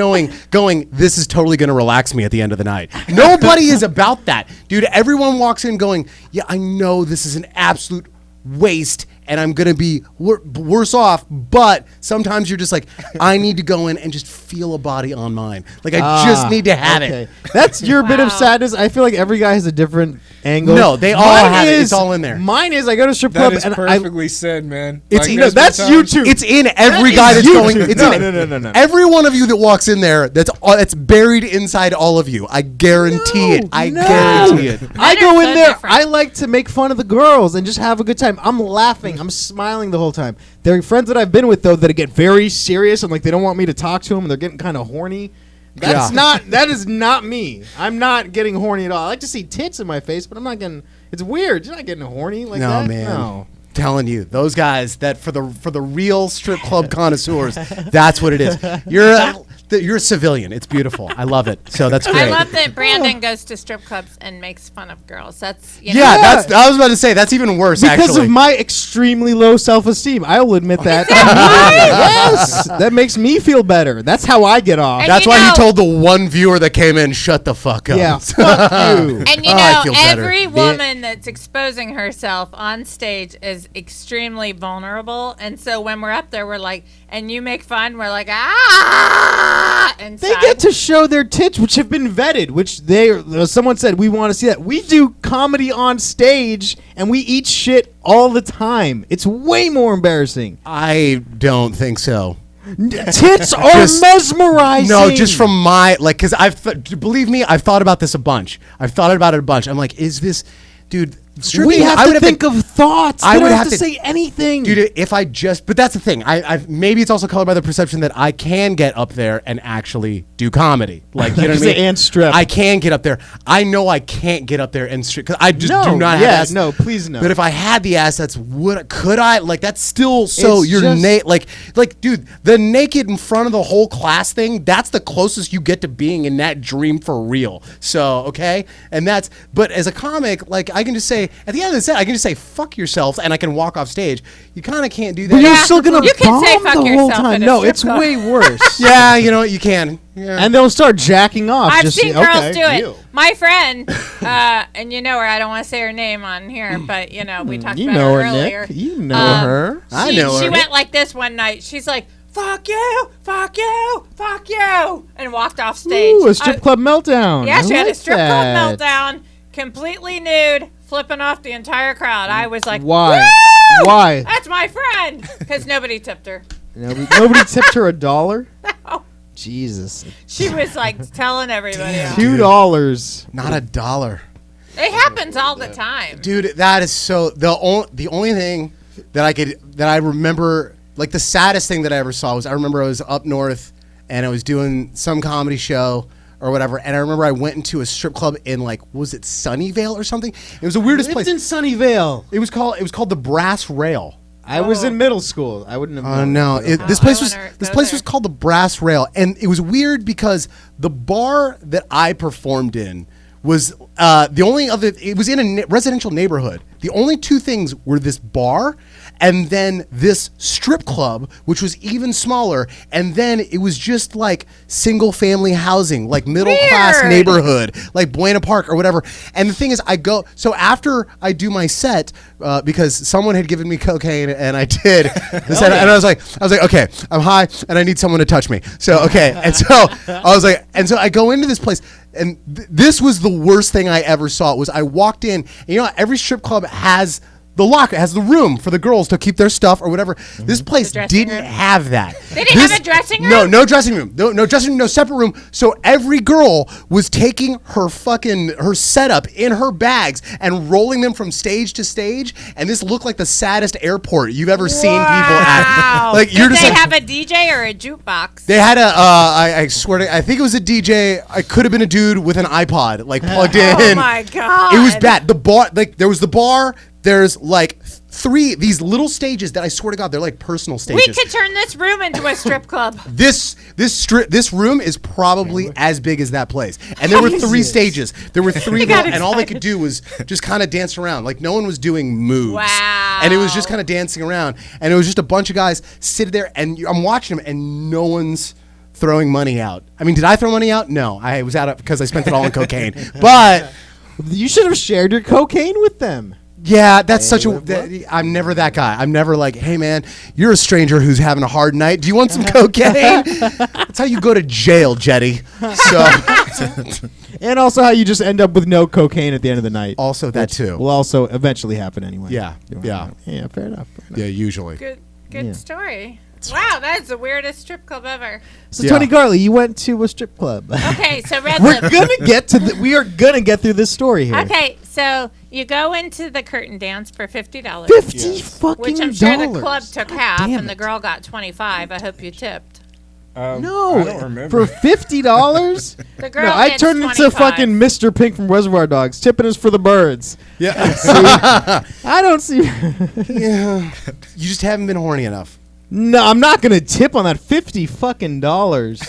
going, this is totally going to relax me at the end of the night. Nobody is about that. Dude, everyone walks in going, yeah, I know this is an absolute waste and I'm going to be worse off, but sometimes you're just like, I need to go in and just feel a body on mine. Like, I just need to have it. That's your bit of Wow. sadness. I feel like every guy has a different angle. No, they all have it. It's all in there. Mine is I go to a strip That club is and perfectly said, man. It's- Like, no, there's been that's times- you too. It's in every That guy is that's you going. two. It's No, in no. every one of you that walks in there. That's buried inside all of you. I guarantee it. I guarantee it. I Men go are in so there. different. I like to make fun of the girls and just have a good time. I'm laughing. I'm smiling the whole time. There are friends that I've been with though that get very serious and like they don't want me to talk to them and they're getting kind of horny. That's Yeah. not. That is not me. I'm not getting horny at all. I like to see tits in my face, but I'm not getting. It's weird. You're not getting horny like No, that. man. No. Telling you, those guys that for the real strip club connoisseurs, that's what it is. You're you're a civilian. It's beautiful. I love it. So that's great. I love that Brandon goes to strip clubs and makes fun of girls. That's you know. Yeah, I was about to say that's even worse. Because actually, of my extremely low self-esteem. I will admit that. Yes, that makes me feel better. That's how I get off. And that's you why know- he told the one viewer that came in, "Shut the fuck up." Yeah, fuck you. And you Oh, I know, feel better. every woman that's exposing herself on stage is extremely vulnerable. And so when we're up there, we're like, and you make fun, we're like, ah! Inside. They get to show their tits, which have been vetted. Which someone said we want to see that. We do comedy on stage, and we eat shit all the time. It's way more embarrassing. I don't think so. Tits are Just- mesmerizing. No, just from my because believe me, I've thought about this a bunch. I've thought about it a bunch. I'm like, is this, dude? we have I would to think of thoughts. I We would don't have have to to- say anything. Dude, if I just, but that's the thing. I've maybe it's also colored by the perception that I can get up there and actually do comedy. Like, you know what I mean? And strip. I can get up there. I know I can't get up there and strip because I just No, do not have yeah, assets. no, please no. But if I had the assets, could I? Like, that's still so It's you're just- like, dude, the naked in front of the whole class thing. That's the closest you get to being in that dream for real. So okay, and that's. But as a comic, like, I can just say at the end of the set, I can just say fuck yourself, and I can walk off stage. You kind of can't do that. But you're Yeah. still gonna You can say bomb fuck the whole yourself time. at a No, strip it's club. way worse. Yeah, you know what? You can. Yeah. And they'll start jacking off. I've just seen girls okay, do it. deal. My friend, and you know her. I don't want to say her name on here, but you know we talked You about know her her, earlier. Nick. You know Um, her. I She- know She her. went like this one night. She's like, "Fuck you, fuck you, fuck you," and walked off stage. Ooh, a strip club meltdown. Yeah, I she had a like strip that. club meltdown, completely nude, flipping off the entire crowd. I was like, Why? "Woo! Why? That's my friend," because nobody tipped her. Nobody tipped her $1. No. Jesus, She was like telling everybody. off. $2. Not $1. It happens all the time. Dude, that is so the only thing that I remember, like the saddest thing that I ever saw was I remember I was up north and I was doing some comedy show or whatever, and I remember I went into a strip club in, like, was it Sunnyvale or something? It was the weirdest place. in Sunnyvale. It was called the Brass Rail. I was in middle school. I wouldn't have. Oh known. no! Okay. This I place wanna was go there. called the Brass Rail, and it was weird because the bar that I performed in was the only other. It was in a residential neighborhood. The only two things were this bar, and then this strip club, which was even smaller, and then it was just like single family housing, like middle class Weird. neighborhood, like Buena Park or whatever. And the thing is, so after I do my set, because someone had given me cocaine and I did the set, and I was like, okay, I'm high and I need someone to touch me. So okay, and so I was like, and so I go into this place, and this was the worst thing I ever saw. Was I walked in, and you know, every strip club has the locker, has the room for the girls to keep their stuff or whatever. This place dressing didn't room? have that. They didn't have a dressing room? No dressing room. No dressing room, no separate room. So every girl was taking her setup in her bags and rolling them from stage to stage, and this looked like the saddest airport you've ever seen people at. Wow. Like, you're Did just they like, have a DJ or a jukebox? they had I swear to, I think it was a DJ. I could have been a dude with an iPod, like, plugged in. Oh my god! It was bad. The bar, like, there was the bar. There's like these little stages that I swear to God, they're like personal We stages. could turn this room into a strip club. This room is probably as big as that place, and there were three stages. There were three, got and all they excited. could do was just kind of dance around. Like, no one was doing moves. Wow. And it was just kind of dancing around, and it was just a bunch of guys sitting there, and I'm watching them, and no one's throwing money out. I mean, did I throw money out? No, I was out because I spent it all on cocaine. But You should have shared your cocaine with them. yeah, that's such a. I'm never that guy. I'm never like, hey man, you're a stranger who's having a hard night. Do you want some cocaine? That's how you go to jail, Jetty. So And also how you just end up with no cocaine at the end of the night. also that too. Will also eventually happen anyway. Yeah, yeah. Yeah, fair enough. Yeah, usually. Good Yeah. story. Wow, that's the weirdest strip club ever. So Yeah. Tony Gartley, you went to a strip club. Okay, so Red We're Lip. gonna get to we are gonna get through this story here. Okay, so you go into the curtain dance for $50, 50 fucking which I'm sure the dollars. club took half, damn and the it. girl got 25. I hope you tipped. No, I don't remember. for $50. The girl No, I gets turned into 25. fucking Mr. Pink from Reservoir Dogs. Tipping is for the birds. Yeah. I don't see. Yeah. You just haven't been horny enough. No, I'm not gonna tip on that $50 fucking dollars.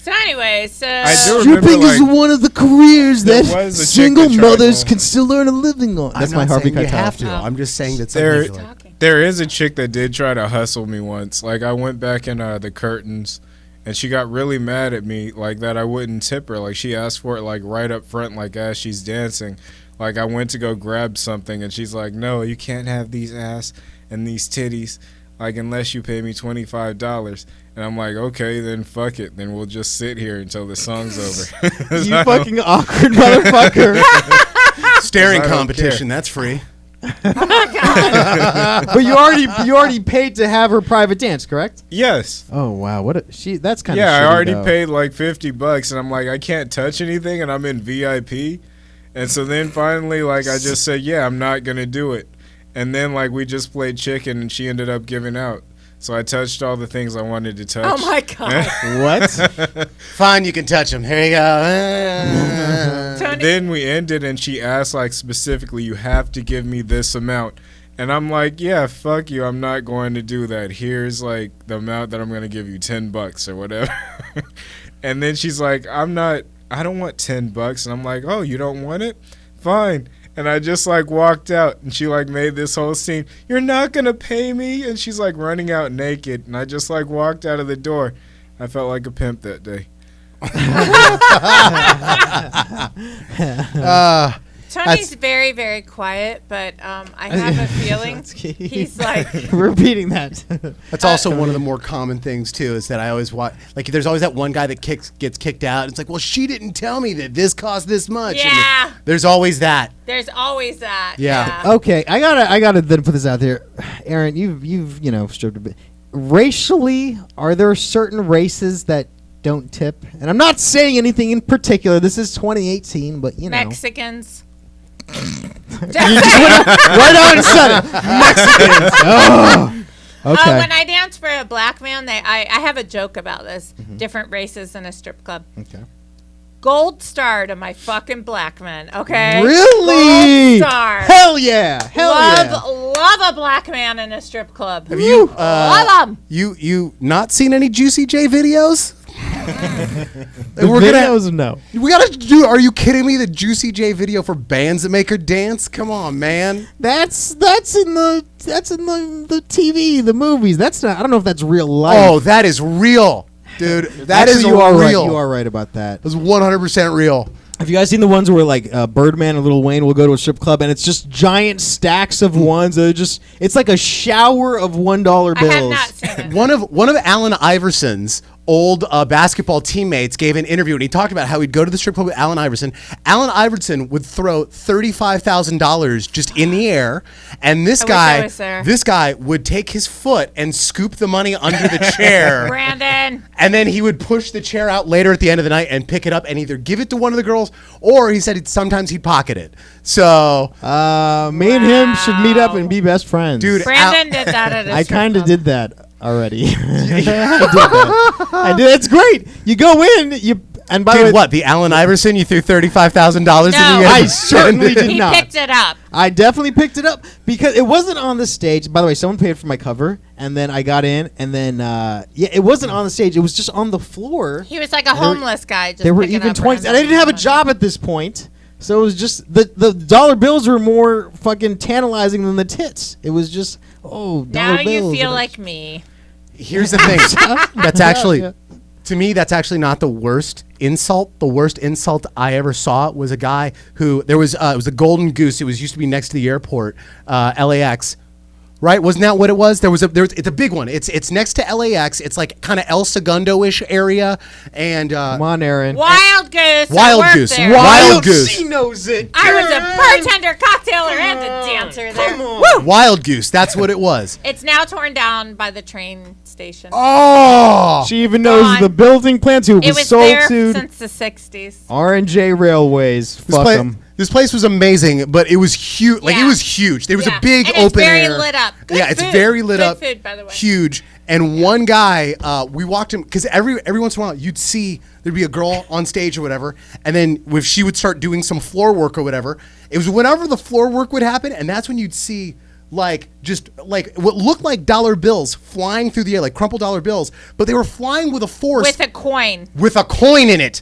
So anyways, I do remember, Stripping is like, one of the careers there that was a chick single that tried mothers to- can still earn a living on. That's I'm my not Harvey saying you Keitel. have to. Oh. I'm just saying that There- something like, There is a chick that did try to hustle me once. Like, I went back in the curtains, and she got really mad at me, like, that I wouldn't tip her. Like, she asked for it, like, right up front, like, as she's dancing. Like, I went to go grab something, and she's like, no, you can't have these ass and these titties, like, unless you pay me $25. And I'm like, okay, then fuck it. Then we'll just sit here until the song's over. You fucking awkward motherfucker. staring I don't competition. That's free. But you already paid to have her private dance, correct? Yes. Oh wow, that's kind of Yeah, I already paid like $50, and I'm like, I can't touch anything, and I'm in VIP. And so then finally, like, I just said, yeah, I'm not gonna do it. And then like we just played chicken, and she ended up giving out. So I touched all the things I wanted to touch. oh my god, What? Fine, you can touch him. Here you go. Tony. Then we ended, and she asked, like, specifically, you have to give me this amount. And I'm like, yeah, fuck you. I'm not going to do that. Here's, like, the amount that I'm going to give you, $10 or whatever. And then she's like, I don't want $10. And I'm like, oh, you don't want it? Fine. And I just, like, walked out, and she, like, made this whole scene. You're not going to pay me? And she's, like, running out naked. And I just, like, walked out of the door. I felt like a pimp that day. Tony's very, very quiet, but I have a feeling he's like, repeating that. That's also one of the more common things too. Is that I always watch. Like, there's always that one guy that gets kicked out. It's like, well, she didn't tell me that this cost this much. And yeah, there's always that. there's always that. Yeah. Okay, I gotta then put this out there, Aaron. You've stripped a bit. Racially, are there certain races that don't tip? And I'm not saying anything in particular. This is 2018, but you know. Mexicans. Right on and said it. Mexicans. Oh. Okay. When I dance for a black man, I have a joke about this. Different races in a strip club. Okay. Gold star to my fucking black men, okay? Really? Gold star. Hell yeah. Hell yeah. Love a black man in a strip club. Have you Love 'em. you not seen any Juicy J videos? The videos, no. We gotta do. Are you kidding me? The Juicy J video for bands that make her dance. Come on, man. That's in the TV, the movies. That's not. I don't know if that's real life. Oh, that is real, dude. That Actually, is you are right. real. You are right about that. That's 100% real. Have you guys seen the ones where like Birdman and Lil Wayne will go to a strip club and it's just giant stacks of ones that are just it's like a shower of $1 bills. I have not seen it. One of Allen Iverson's old basketball teammates gave an interview and he talked about how he'd go to the strip club with Allen Iverson. Allen Iverson would throw $35,000 just in the air, and this I was there. guy would take his foot and scoop the money under the chair. Brandon. And then he would push the chair out later at the end of the night and pick it up and either give it to one of the girls, or he said sometimes he'd pocket it. So, Me and him should meet up and be best friends. dude, Brandon did that at a I strip kind of club. did that already. I did. It's great. You go in, and by the way, dude, what? The Allen Iverson? You threw $35,000 in the No. air? I certainly did He not. picked it up. I definitely picked it up because it wasn't on the stage. By the way, someone paid for my cover, and then I got in, and then it wasn't on the stage. It was just on the floor. He was like a homeless guy. Just There were picking even up 20s, random and I didn't have a money. job at this point, so it was just the dollar bills were more fucking tantalizing than the tits. It was just dollar Now bills. you feel and like me. Here's the thing. That's actually, Yeah. to me, that's actually not the worst insult. The worst insult I ever saw was a guy who it was a Golden Goose. It used to be next to the airport, LAX. Right? Wasn't that what it was? It's a big one. It's next to LAX. It's like kind of El Segundo-ish area. And Come on, Aaron. Wild Goose. Wild I worked Goose. there. Wild Goose. She knows it. I was a bartender, cocktailer, and a dancer there. on. Wild Goose. That's what it was. It's now torn down by the train station. Oh, She even knows Gone. the building plans. Who it was was sold there to since the 60s. R&J Railways. Fuck them. This place was amazing, but it was huge. Like, it Yeah. was huge. There was Yeah. a big And open it's very air. lit up. Good yeah, it's food. very lit Good up. food, by the way. Huge. And one guy, we walked him because every once in a while you'd see there'd be a girl on stage or whatever, and then if she would start doing some floor work or whatever, it was whenever the floor work would happen, and that's when you'd see like just like what looked like dollar bills flying through the air, like crumpled dollar bills, but they were flying with a force. With a coin. With a coin in it.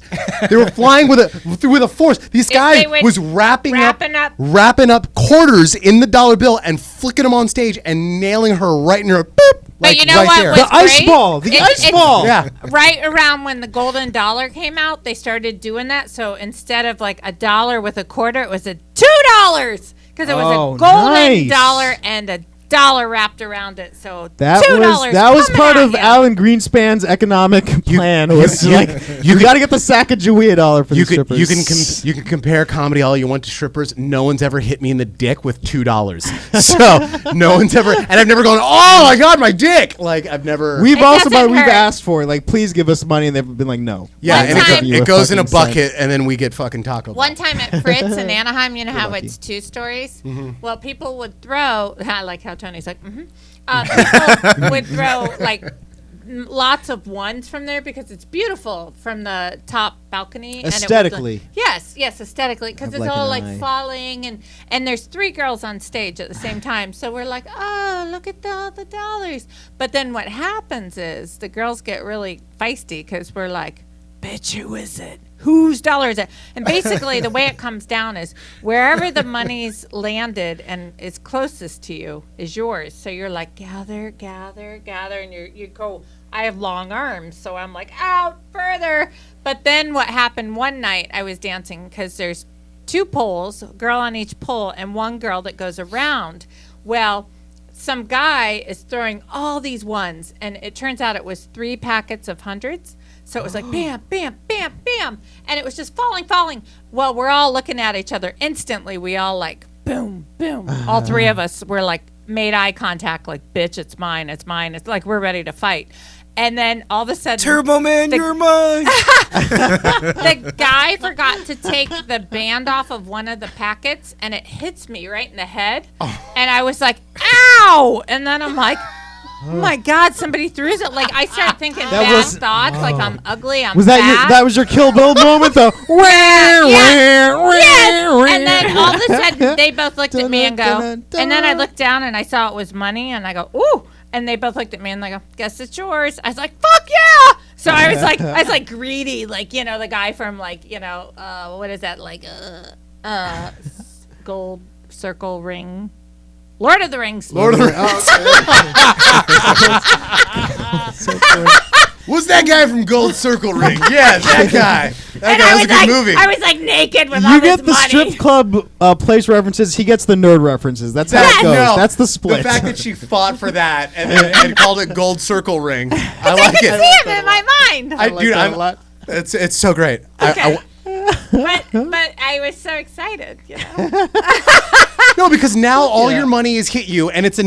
They were flying with a force. This guy was wrapping up quarters in the dollar bill and flicking them on stage and nailing her right in her boop. But like you know right what there. was The ice great? ball. The ice ball. Yeah. Right around when the golden dollar came out, they started doing that. So instead of like a dollar with a quarter, it was a $2 because it was a golden dollar and a dollar wrapped around it. So that was part of Alan Greenspan's economic plan. Was you got to get the Sacagawea dollar for the strippers. You can compare comedy all you want to strippers. No one's ever hit me in the dick with $2. So no one's ever, and I've never gone, oh my god, my dick. Like I've never. We've asked for like, please give us money, and they've been like, no. Yeah, and it goes in a bucket, and then we get fucking Taco Bell. One time at Fritz in Anaheim, you know how it's 2 stories. Well, people would throw. I like how Tony's like, people would throw like lots of ones from there because it's beautiful from the top balcony. Aesthetically. And yes, aesthetically, because it's like all an like eye. falling, and there's 3 girls on stage at the same time. So we're like, oh, look at all the dollars. But then what happens is the girls get really feisty because we're like, bitch, who is it? Whose dollar is it? And basically the way it comes down is wherever the money's landed and is closest to you is yours. So you're like, gather, and you go, I have long arms, so I'm like, out further. But then what happened one night, I was dancing because there's 2 poles, a girl on each pole, and 1 girl that goes around. Well, some guy is throwing all these ones, and it turns out it was 3 packets of hundreds. So it was like bam, bam, bam, bam. And it was just falling. Well, we're all looking at each other. Instantly, we all like, boom, boom. All 3 of us were like, made eye contact, like, bitch, it's mine. It's like we're ready to fight. And then all of a sudden, Turbo Man, you're mine. the guy forgot to take the band off of one of the packets, and it hits me right in the head. And I was like, ow. And then I'm like, oh my God, somebody threw it. Like, I started thinking bad thoughts, like I'm ugly, I'm fat. That was your Kill Bill moment, though? Yes. And then all of a sudden, they both looked at me and go, and then I looked down and I saw it was money, and I go, ooh. And they both looked at me and they go, guess it's yours. I was like, fuck yeah. So I was like greedy, like, you know, the guy from like, you know, what is that? Like, gold circle ring. Lord of the Rings. Lord of the Rings. What's that guy from Gold Circle Ring? Yeah, that guy. That guy was a good movie. I was like naked with all this money. You get the strip club place references. He gets the nerd references. That's how it goes. No, that's the split. The fact that she fought for that and called it Gold Circle Ring. I like I it. can see him in my mind. I like that a lot. It's so great. Okay. But I was so excited, you know. No, because now all your money has hit you, and it's a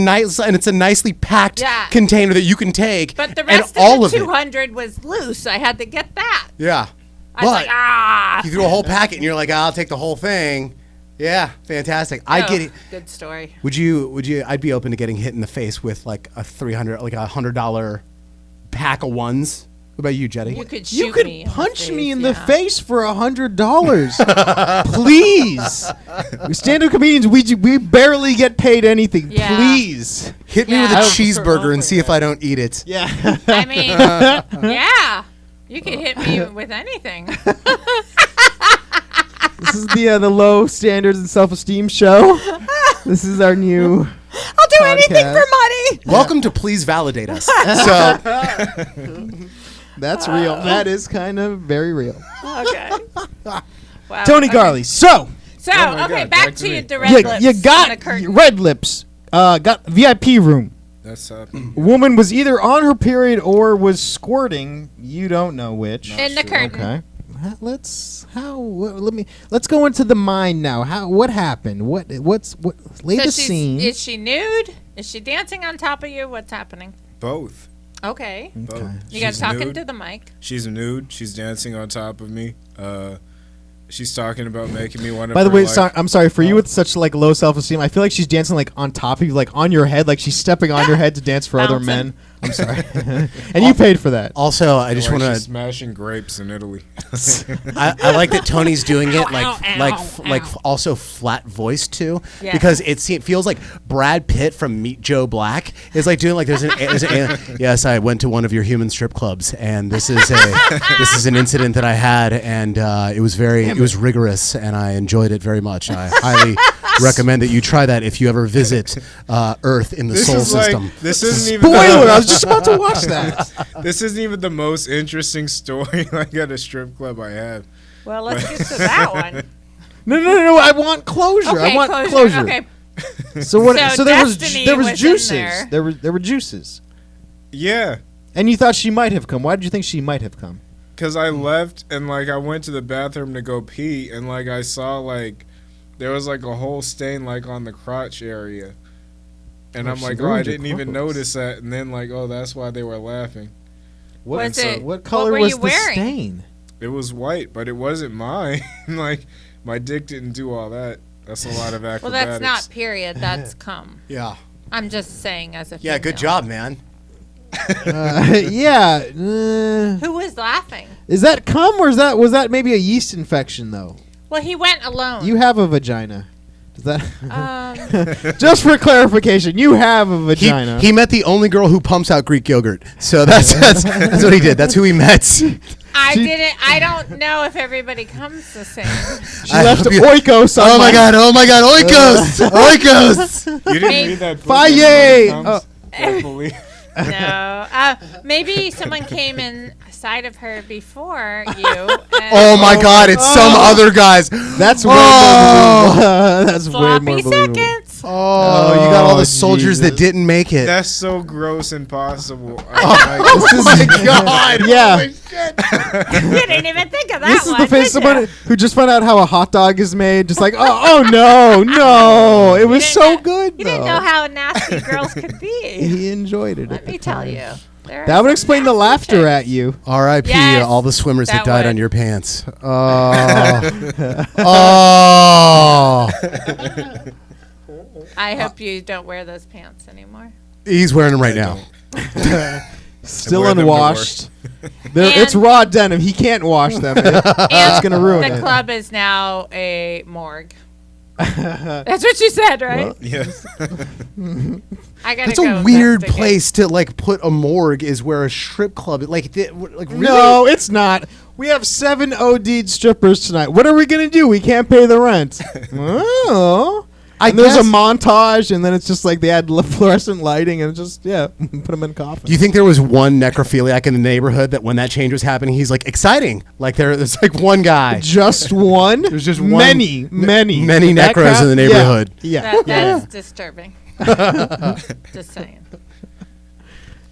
nicely packed container that you can take. But the rest of the 200 was loose. I had to get that. Yeah. I was like, You threw a whole packet, and you're like, I'll take the whole thing. Yeah, fantastic. I get it. Good story. Would you? I'd be open to getting hit in the face with like a $100 pack of ones. What about you, Jetty? You could punch me in the face for $100. Please. Stand-up comedians, we barely get paid anything. Yeah. Please. Hit me with a cheeseburger and see if I don't eat it. Yeah. I mean, yeah. You could hit me with anything. This is the low standards and self-esteem show. This is our new I'll do anything for money. Welcome to Please Validate Us. So that's real. That is kind of very real. Okay. Wow. Tony Gartley. So okay, God, back to the red lips. You and the got curtain. red lips. Got VIP room. That's Woman was either on her period or was squirting. You don't know which. In the curtain. Okay. Let's go into the mind now. What happened? Lay the scene. Is she nude? Is she dancing on top of you? What's happening? both. Okay. Both. You guys She's talking nude. to the mic. She's nude. She's dancing on top of me. She's talking about making me want to. By the way, I'm sorry for you with such like low self-esteem. I feel like she's dancing like on top of you, like on your head, like she's stepping on your head to dance for other Bouncing. men. I'm sorry. And you paid for that. Also, I just Like want she's to. smashing grapes in Italy. I like that Tony's doing it also flat voice too, Yeah. because it feels like Brad Pitt from Meet Joe Black is like doing like there's an yes, I went to one of your human strip clubs, and this is an incident that I had, and it was rigorous, and I enjoyed it very much. I highly recommend that you try that if you ever visit Earth in the solar system. This isn't even Spoiler! I was just about to watch that. This isn't even the most interesting story like at a strip club I have. Well, let's get to that one. No. I want closure. Okay, I want closure. Okay. So what? So So there was Destiny there was was in juices. there. There were juices. Yeah. And you thought she might have come. Why did you think she might have come? Because I left and like I went to the bathroom to go pee and like I saw like there was like a whole stain like on the crotch area. And Oh, I'm she like, ruined I your didn't even clothes. notice that. And then like, oh, that's why they were laughing. What, Was it- what color were was you the wearing? stain? It was white, but it wasn't mine. Like my dick didn't do all that. That's a lot of acrobatics. Well, that's not period. That's cum. Yeah. I'm just saying as a Yeah. Good female. job, man. Yeah. Who was laughing? Is that cum or was that maybe a yeast infection though? Well, he went alone. You have a vagina. Does that? Um, Just for clarification, you have a vagina. He met the only girl who pumps out Greek yogurt. So that's what he did. That's who he met. I don't know if everybody comes the same. She left oikos on Oh my god! Oikos! Oikos! You didn't Maybe- read that book. Faye! Everyone Comes? Don't believe- No. Maybe someone came inside of her before you. And Oh my god! It's some other guys. That's way Oh. more. That's way more Floppy believable. seconds. Oh, you got all the Oh, soldiers that Jesus. didn't make it. That's so gross and possible. Oh my god! Yeah. You didn't even think of that This is one. the face did of someone ya? who just found out how a hot dog is made. Just like, oh no, it was didn't so know- good. You didn't though. know how nasty girls could be. He enjoyed it. Let me tell you. There are That would some explain the nasty laughter chicks. at you. R.I.P. Yes, all the swimmers that that died would. on your pants. Oh. Oh. I hope you don't wear those pants anymore. He's wearing them right now. Still wear them to unwashed. And- It's raw denim. He can't wash them. It's gonna ruin The it. club is now a morgue. That's what you said, right? Well, Yeah. I gotta That's go a weird investigate. place to like put a morgue. Is where a strip club like really? No, it's not. We have 7 OD'd strippers tonight. What are we gonna do? We can't pay the rent. Oh. I There's a guess- montage, and then it's just like they add fluorescent lighting, and it's just put them in coffins. Do you think there was one necrophiliac in the neighborhood that when that change was happening, he's like exciting? Like there's like one guy. Just one? There's just one- many Many That necros crap? in the neighborhood. Yeah. That's disturbing. Just saying.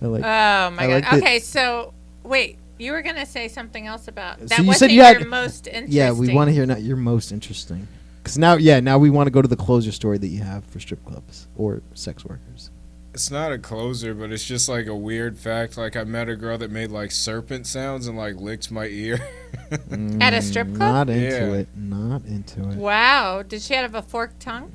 I like- Oh my I god. liked it. Okay, so wait, you were gonna say something else about that. So you wasn't said you had- your most interesting. Yeah, we want to hear not your most interesting. Because now we want to go to the closure story that you have for strip clubs or sex workers. It's not a closer, but it's just like a weird fact. Like I met a girl that made like serpent sounds and like licked my ear. At a strip club? Not into Yeah. it. Not into it. Wow. Did she have a forked tongue?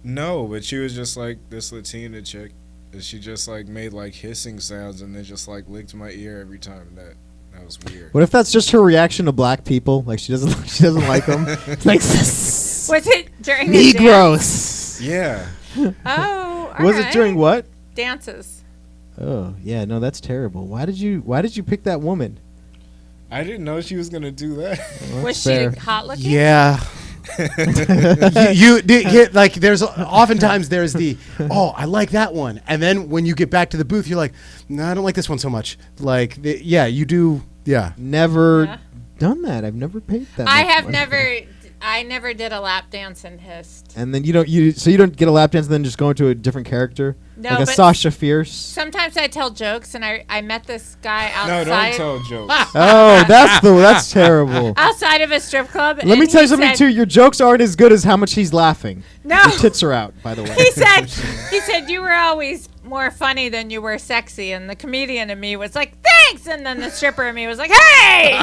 No, but she was just like this Latina chick. And she just like made like hissing sounds and then just like licked my ear every time. That was weird. What if that's just her reaction to black people? Like she doesn't like them. It's like Was it during the dance? Negroes. Yeah. Oh, Was it during what? dances? Oh yeah, no, that's terrible. Why did you pick that woman? I didn't know she was gonna do that. Well, Was that's fair. she hot looking? Yeah. you did like there's oftentimes there's the I like that one, and then when you get back to the booth you're like, no, I don't like this one so much. Like you do. Yeah. Never Yeah. done that. I've never paid that. I much have money. I never did a lap dance and hissed. And then you don't get a lap dance and then just go into a different character. No, like a but Sasha Fierce. sometimes I tell jokes, and I met this guy No, outside. don't tell jokes. Oh, that's terrible. Outside of a strip club. Let me and tell you he something said- too. Your jokes aren't as good as how much he's laughing. No. Your tits are out, by the way. He said you were always more funny than you were sexy, and the comedian in me was like, thanks, and then the stripper in me was like, hey,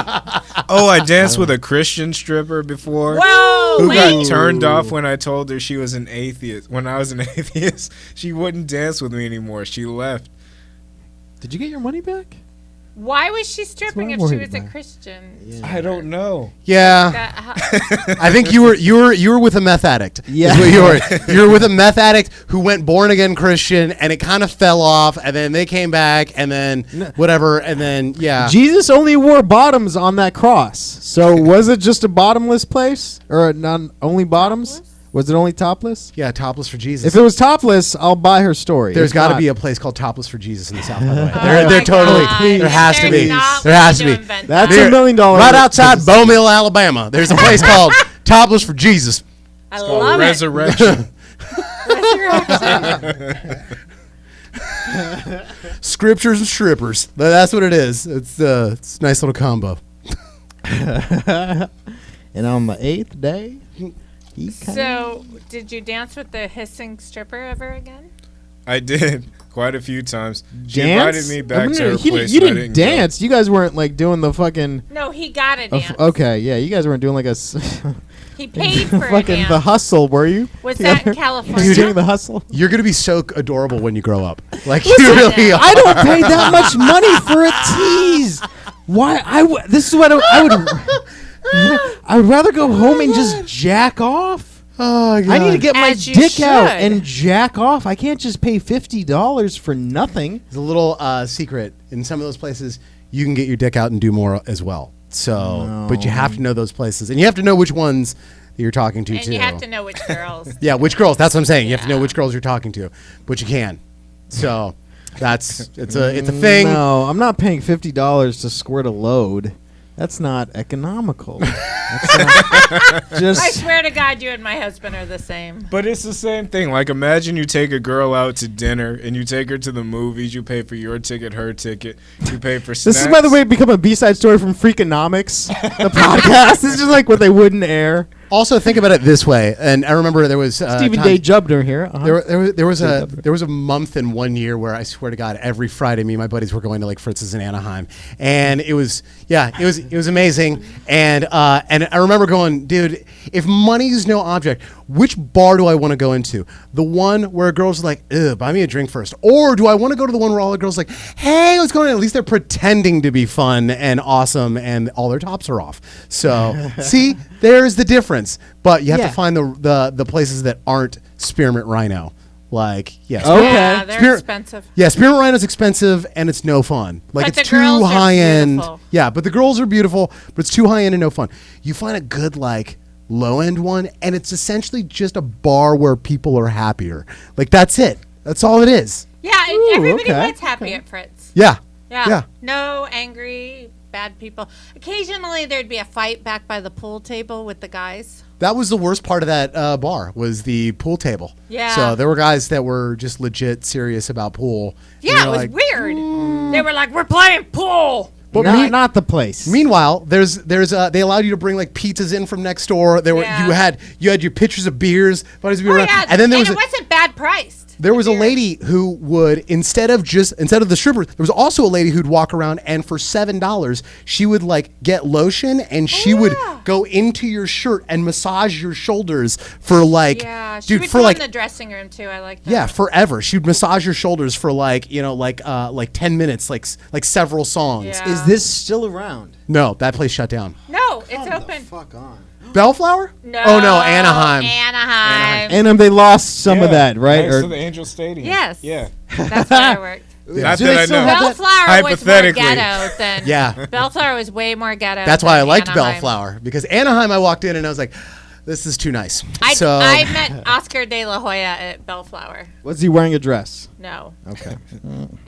Oh, I danced with a Christian stripper before. whoa, Who wait. got turned off when I told her she was an atheist. When I was an atheist, she wouldn't dance with me anymore. She left. Did you get your money back? Why was she stripping if I'm she worried was a about. Christian? Yeah. I don't know. Yeah. I think you were with a meth addict. Yeah. Is what you were. You were with a meth addict who went born again Christian, and it kind of fell off, and then they came back, and then whatever, and then Jesus only wore bottoms on that cross. So was it just a bottomless place or only bottoms? Topless? Was it only topless? Yeah, topless for Jesus. If it was topless, I'll buy her story. There's If got to not- be a place called Topless for Jesus in the South, by the way. Oh They're my totally. God. There has to There's be. not, There we has need to be. invent That's that. $1 million. Right outside Bowmill, Alabama. There's a place called Topless for Jesus. I love it. Resurrection. Resurrection. Scriptures and strippers. That's what it is. It's a nice little combo. And on the 8th day, he kinda- So, did you dance with the hissing stripper ever again? I did quite a few times. She dance? invited me back to her You place. didn't and I didn't go. dance. You guys weren't like doing the fucking. No, he got a dance. Okay, yeah, you guys weren't doing like a He paid for a fucking dance. the hustle, were you? Was that in You California? were doing the hustle. You're gonna be so adorable when you grow up. Like Listen, you really are. I don't pay that much money for a tease. Why? This is what I would. I would rather go home and just jack off. Oh, God. I need to get my As you dick out should. and jack off. I can't just pay $50 for nothing. There's a little secret in some of those places. You can get your dick out and do more as well. So, but you have to know those places, and you have to know which ones that you're talking to And too. you have to know which girls. Yeah, which girls? That's what I'm saying. You have to know Yeah. which girls you're talking to, but you can. So, it's a thing. No, I'm not paying $50 to squirt a load. That's not economical. That's not I just. swear to God, you and my husband are the same. But it's the same thing. Like, imagine you take a girl out to dinner and you take her to the movies. You pay for your ticket, her ticket. You pay for snacks. This is, by the way, become a B-side story from Freakonomics, the podcast. This is just like what they wouldn't air. Also, think about it this way. And I remember there was Stephen times- Day Jubner here. There was a month in 1 year where I swear to God, every Friday, me and my buddies were going to like Fritz's in Anaheim, and it was amazing. And I remember going, dude, if money is no object, which bar do I want to go into? The one where girls are like, ugh, buy me a drink first, or do I want to go to the one where all the girls are like, hey, what's going on? At least they're pretending to be fun and awesome, and all their tops are off. So see, there's the difference. But you have to find the places that aren't Spearmint Rhino. Like, yes. Okay. Yeah, they're Spirit- expensive. Yeah, Spearmint Rhino's expensive and it's no fun. Like, But it's the girls too are high end. beautiful. Yeah, but the girls are beautiful, but it's too high end and no fun. You find a good, like, low end one, and it's essentially just a bar where people are happier. Like, that's it. That's all it is. Yeah, Ooh, everybody okay, was happy at Fritz. Yeah. Yeah. Yeah. No angry, bad people. Occasionally there'd be a fight back by the pool table with the guys. That was the worst part of that bar, was the pool table. Yeah. So there were guys that were just legit serious about pool. Yeah, it And was like, weird. They were like, we're playing pool. But Not the place. Meanwhile, they allowed you to bring like pizzas in from next door. There were Yeah. you had your pitchers of beers, buddies would be Oh, around. yeah. And then there was it wasn't bad priced. there was a Beer. lady who would instead of the strippers, there was also a lady who'd walk around, and for $7 she would like get lotion, and she would yeah. go into your shirt and massage your shoulders for like Yeah, she dude would for go like in the dressing room too. I like that. yeah, forever. She would massage your shoulders for like, like 10 minutes, like several songs. Yeah. Is this still around? No, that place shut down. No, it's open. Fuck on. Bellflower? No. Oh no, Anaheim. Anaheim. And they lost some of that, right? Next Or to the Angel Stadium. Yes. Yeah. That's where I worked. Not Do that they I still know. have that? Bellflower was more Hypothetically. ghetto than Yeah. Bellflower was way more ghetto. That's why I than liked Anaheim. Bellflower, because Anaheim I walked in and I was like, this is too nice. I met Oscar De La Hoya at Bellflower. was he wearing a dress? No, Okay.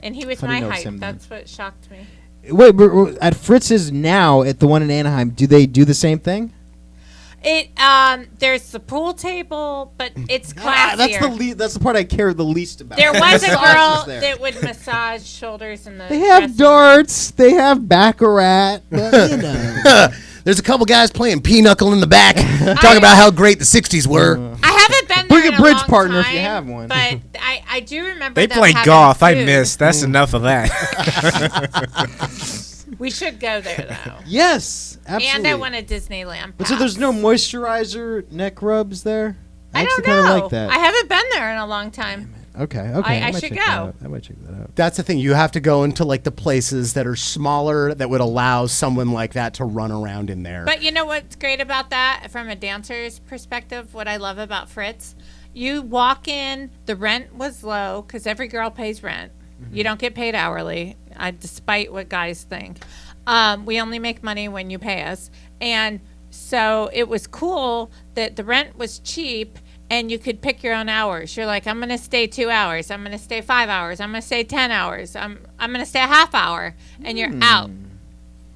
and he was Funny my notes height. him then. That's what shocked me. Wait, but at Fritz's now, at the one in Anaheim, do they do the same thing? There's the pool table, but it's Ah, classier. that's the part I care the least about. There was a Massage girl is there. that would massage shoulders in the. They have dressing darts. They have baccarat. But, you know. There's a couple guys playing pinochle in the back, talking about how great the 60s were. room. I haven't been Bring there a in bridge long partner if time, you have one. But I do remember They them play having golf. I food. missed. That's enough of that. We should go there though. Yes, absolutely. And I want a Disneyland. But so there's no pass. moisturizer neck rubs there? I don't actually kinda know. like that. I haven't been there in a long time. Okay. I might should check go. that out. I might check that out. That's the thing. You have to go into like the places that are smaller that would allow someone like that to run around in there. But you know what's great about that from a dancer's perspective? What I love about Fritz, you walk in, the rent was low because every girl pays rent. You don't get paid hourly, despite what guys think. We only make money when you pay us. And so it was cool that the rent was cheap and you could pick your own hours. You're like, I'm going to stay 2 hours. I'm going to stay 5 hours. I'm going to stay 10 hours. I'm going to stay a half hour. And you're out.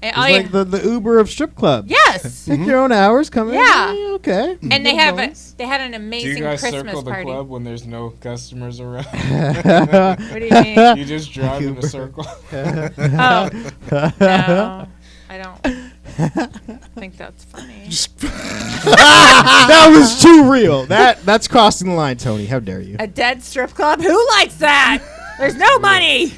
And It's like the Uber of strip clubs. Yes. Pick your own hours. Come in. Yeah. Okay. And they had an Do amazing you guys Christmas circle the party. club when there's no customers around? What do you mean? You just drive in a circle. Oh, no. I don't think that's funny. That was too real. That's crossing the line, Tony. How dare you? A dead strip club? Who likes that? There's no money.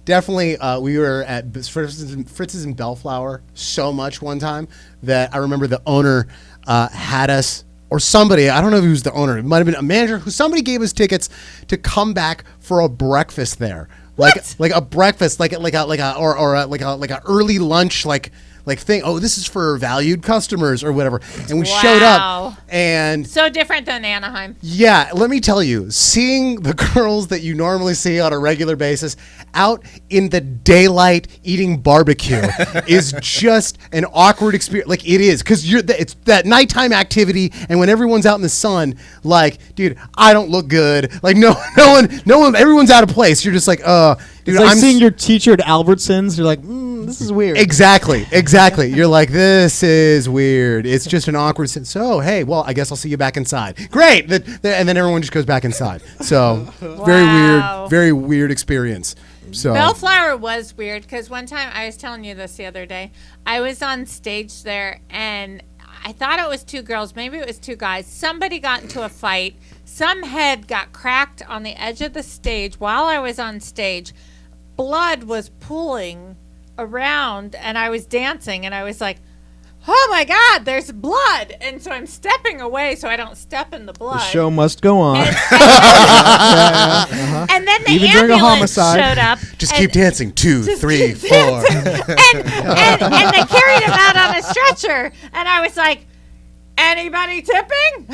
Definitely, we were at Fritz's in Bellflower so much one time that I remember the owner had us, or somebody, I don't know if he was the owner, it might have been a manager, somebody gave us tickets to come back for a breakfast there. Like a breakfast, like a early lunch, like thing. Oh, this is for valued customers or whatever. And we showed up, and so different than Anaheim. yeah, let me tell you, seeing the girls that you normally see on a regular basis out in the daylight eating barbecue is just an awkward experience. Like it is, because it's that nighttime activity, and when everyone's out in the sun, like, dude, I don't look good. Like no one, everyone's out of place. You're just like, dude, It's like seeing your teacher at Albertsons. You're like, this is weird. Exactly. You're like, this is weird. It's just an awkward. So, hey, well, I guess I'll see you back inside. Great. And then everyone just goes back inside. So, very weird experience. So Bellflower was weird because one time, I was telling you this the other day, I was on stage there and I thought it was two girls. Maybe it was two guys. Somebody got into a fight. Some head got cracked on the edge of the stage while I was on stage. Blood was pooling around and I was dancing and I was like, oh my God, there's blood. And so I'm stepping away so I don't step in the blood. The show must go on. And then the Even during a ambulance homicide. showed up. just and- keep dancing. 2, 3, 4. and they carried him out on a stretcher. And I was like, anybody tipping?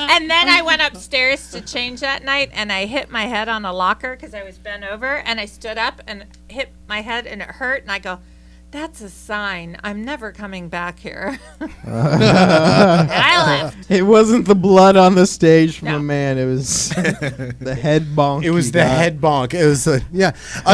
And then I went upstairs to change that night and I hit my head on a locker because I was bent over and I stood up and hit my head and it hurt and I go, that's a sign. I'm never coming back here. And I left. It wasn't the blood on the stage from No. a man. It was the head bonk. It was you the got. head bonk. It was a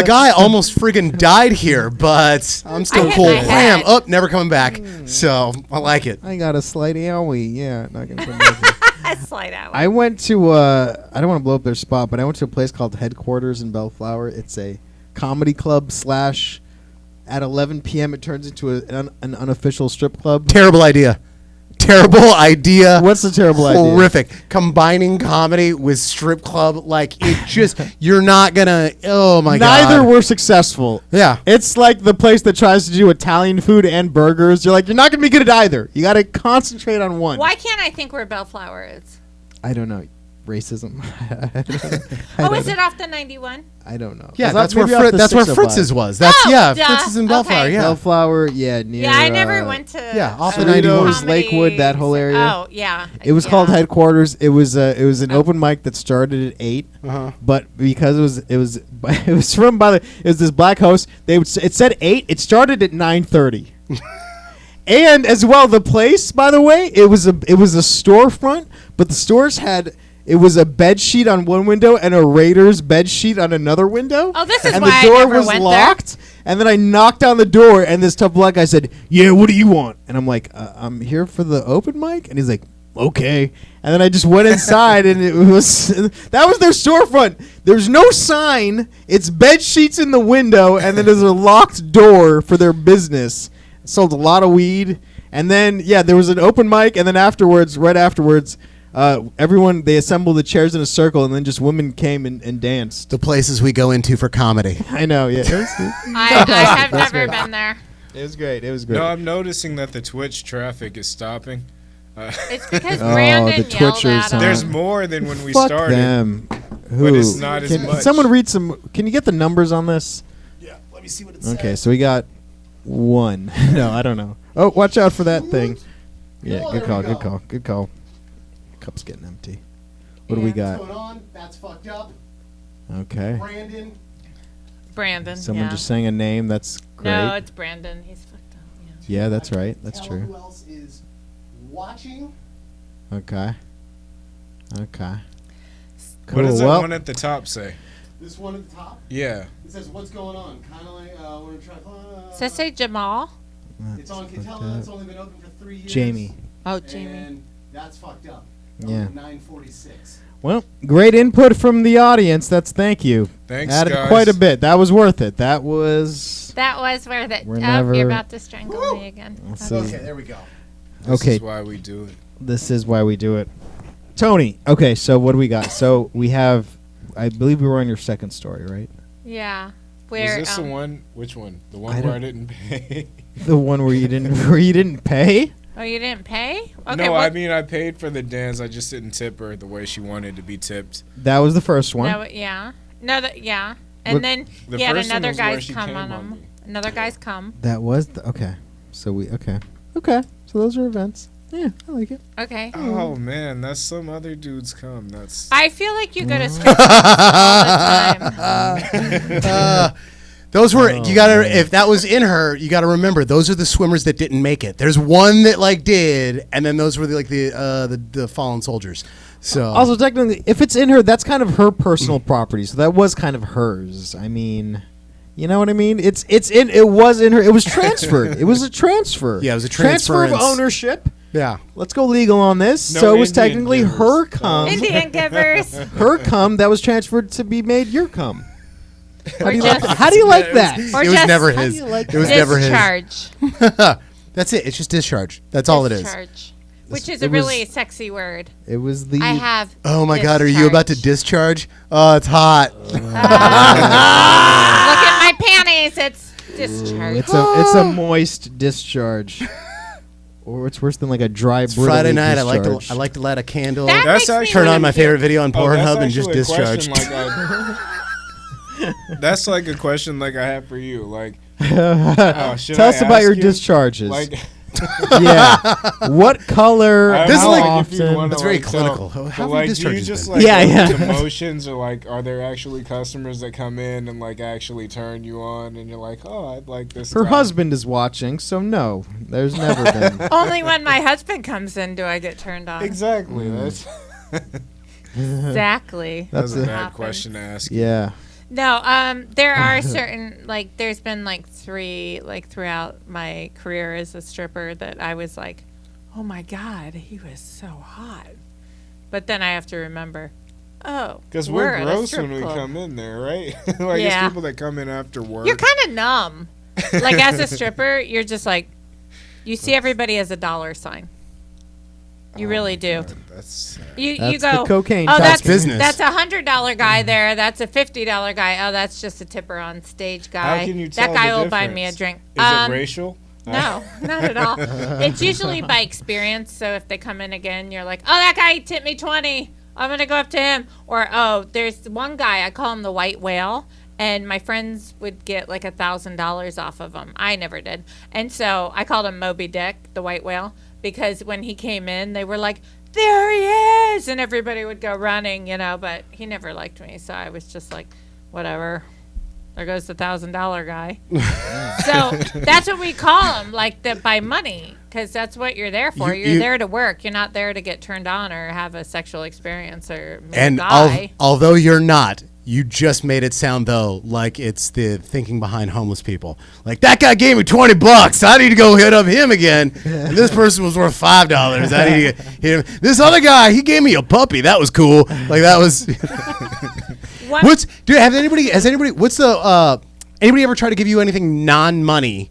guy almost friggin' died here, but I'm still hit cool. my Bam, head. up, never coming back. So I like it. I got a slight owie. Yeah, not gonna come back here. I slide out. I went to I don't want to blow up their spot, but I went to a place called Headquarters in Bellflower. It's a comedy club / at 11 p.m. it turns into an unofficial strip club. Terrible idea. What's the terrible idea? Horrific. Combining comedy with strip club, like it just, you're not gonna, oh my God. Neither were successful. Yeah. It's like the place that tries to do Italian food and burgers. You're like, you're not going to be good at either. You got to concentrate on one. Why can't I think where Bellflower is? I don't know. Racism. Is it off the 91? I don't know. Yeah, It's that's where maybe off the that's where 605. Fritz's was. That's Oh, duh. Fritz's in Bellflower. Okay. Yeah. Bellflower, near. Yeah, I never went to. Yeah, off the a 91. comedy- Lakewood, that whole area. Oh, yeah. It was called Headquarters. It was an open mic that started at 8, but because it was this black host. It said 8. It started at 9:30. And as well, the place, by the way, it was a storefront, but the stores had. It was a bed sheet on one window and a Raiders bed sheet on another window. Oh, this is and why the I door never was went locked. And then I knocked on the door, and this tough black guy said, "Yeah, what do you want?" And I'm like, "I'm here for the open mic." And he's like, "Okay." And then I just went inside, and that was their storefront. There's no sign. It's bed sheets in the window, and then there's a locked door for their business. Sold a lot of weed, and then there was an open mic, and then right afterwards. Everyone, they assembled the chairs in a circle, and then just women came and danced. The places we go into for comedy. I know, yeah. I have never been there. It was great. It was great. No, I'm noticing that the Twitch traffic is stopping. It's because Oh, Brandon the yelled Twitchers, at huh? him. There's more than when we Fuck started. them. But it's not as Can much. someone read some? Can you get the numbers on this? Yeah, let me see what it says. Okay, so we got 1. No, I don't know. Oh, watch out for that thing. Yeah, Oh, good there call, we good go. call, good call. Cup's getting empty. What do we And- got? What's going on? That's fucked up. Okay. Brandon. Someone yeah. just saying a name. That's great. No, it's Brandon. He's fucked up. Yeah. Yeah, that's right. That's Tell true. Who else is watching? Okay. Okay. Cool. What does that Well, one at the top say? This one at the top. Yeah. It says, "What's going on?" Kind of like, "Want to try." Does that say Jamal? It's on fucked Catella. up. It's only been open for 3 years. Jamie. Oh, Jamie. And that's fucked up. Yeah. 946. Well, great input from the audience. Thank you. Thanks, Added guys. quite a bit. That was worth it. That was. That was worth it. We're Oh, never- you're about to strangle me again. Let's Okay. see. Okay, there we go. This Okay. is why we do it. This is why we do it. Tony. Okay, so what do we got? So we have. I believe we were on your second story, right? Yeah. Was Where? this the one? Which one? The one I where I don't- didn't pay? The one where you didn't pay. Oh, you didn't pay? Okay. No, well, I mean I paid for the dance. I just didn't tip her the way she wanted to be tipped. That was the first one. yeah. No, yeah. And What- then The he had first one another was where guy's she come came on on him. me. Another guy's come. That was okay. So we okay. So those are events. Yeah, I like it. Okay. Oh man, that's some other dudes come. That's I feel like you go to strip clubs all the time. Those were Oh, you gotta. man. If that was in her, you gotta remember those are the swimmers that didn't make it. There's one that like did, and then those were the fallen soldiers. So Also, technically, if it's in her, that's kind of her personal property. So that was kind of hers. I mean, you know what I mean? It was in her. It was transferred. It was a transfer. Yeah, it was a transfer of transference. ownership. yeah, Let's go legal on this. No So it was Indian technically givers. her cum. Indian givers. Her cum that was transferred to be made your cum. How do you like just- that? How do you like that? Or it was just never how do his. you like It was never his. Discharge. That's it. It's just discharge. That's all it is. Discharge. Which is it a really was- sexy word. It was the. I have. Oh my God, are you about to discharge. discharge? Oh, it's hot. Look at my panties. It's discharge. It's a moist discharge. Or it's worse than like a dry. It's Friday brutally night. discharge. I like to light a candle. That That's makes me actually- Turn wanna on my puke. favorite video on Oh, that's Pornhub and just actually a discharge. question, that's like a question like I have for you. Like, should Tell I us about your ask you? discharges. Like, yeah. What color? I This is how like- if you'd often? wanna, That's very like, clinical. tell- How but, have like, do you discharges just been? like Yeah, go yeah. with emotions, or like, are there actually customers that come in and like actually turn you on, and you're like, oh, I'd like this. Her guy. husband is watching, so no. There's never been. Only when my husband comes in do I get turned on. Exactly. That's Exactly. that's a the- bad Happens. question to ask. Yeah. No, there are certain like there's been like 3 like throughout my career as a stripper that I was like, oh my God, he was so hot. But then I have to remember, oh, Because we're we're at a gross strip when we club. come in there, right? Like Yeah. it's people that come in after work. You're kind of numb. Like as a stripper, you're just like, you see everybody as a dollar sign. You really do. That's You That's go the cocaine. Oh, That's that's business. That's $100 guy there. That's a $50 guy. Oh, that's just a tipper on stage guy. How can you tell that guy the will buy me a difference? drink. Is it racial? No, not at all. It's usually by experience. So if they come in again, you're like, oh, that guy tipped me 20. I'm gonna go up to him. Or oh, there's one guy. I call him the white whale. And my friends would get like $1,000 off of him. I never did. And so I called him Moby Dick, the white whale, because when he came in, they were like, there he is, and everybody would go running, but he never liked me, so I was just like, whatever, there goes the $1,000 guy. So that's what we call him, like by money, because that's what you're there for. You're there to work. You're not there to get turned on or have a sexual experience or meet And a guy. although you're not, you just made it sound though like it's the thinking behind homeless people. Like that guy gave me $20. I need to go hit up him again. And this person was worth $5. I need to hit him. This other guy, he gave me a puppy. That was cool. Like that was. What- Has anybody? What's the? Anybody ever try to give you anything non-money?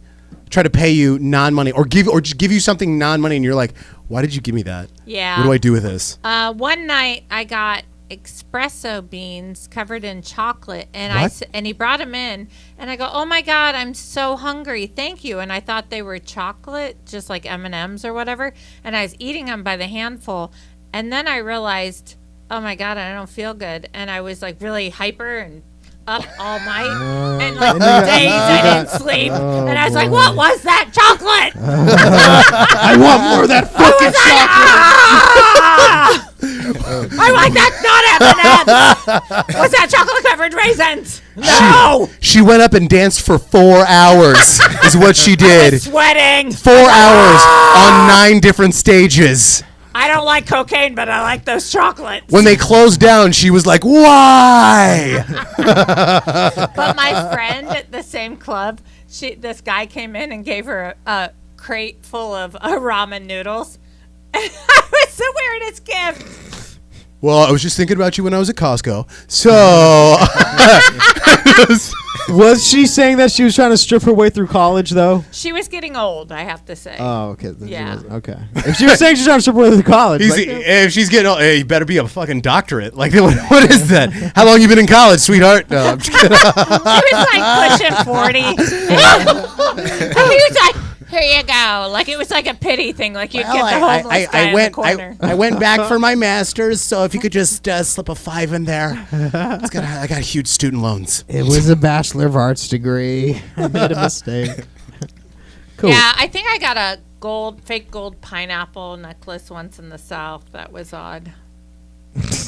Try to pay you non-money, or just give you something non-money, and you're like, why did you give me that? Yeah. What do I do with this? One night I got espresso beans covered in chocolate, and What? and he brought them in, and I go, oh my God, I'm so hungry, thank you. And I thought they were chocolate, just like M&Ms or whatever, and I was eating them by the handful, and then I realized, oh my God, I don't feel good, and I was like really hyper and up all night, and like days I didn't sleep, and I was like, what was that chocolate? I want more of that fucking chocolate. I'm like, that's not M&M's. What's that chocolate covered raisins? No. She went up and danced for 4 hours. Is what she did. Sweating. 4 hours on 9 different stages. I don't like cocaine, but I like those chocolates. When they closed down, she was like, "Why?" But my friend at the same club, this guy came in and gave her a crate full of ramen noodles. And I was the weirdest gift. Well, I was just thinking about you when I was at Costco. So, Was she saying that she was trying to strip her way through college, though? She was getting old, I have to say. Oh, okay. Then she Yeah. wasn't. Okay. If she was saying she's trying to strip her way through college, if she's getting old, hey, you better be a fucking doctorate. Like, what is that? How long you been in college, sweetheart? No, I'm just kidding. He was like pushing 40. And he was like, here you go. Like it was like a pity thing. Like you'd get the homeless guy in the corner. I went back for my master's, so if you could just slip a 5 in there. I got huge student loans. it was a Bachelor of Arts degree. I made a mistake. Cool. Yeah, I think I got a fake gold pineapple necklace once in the South. That was odd.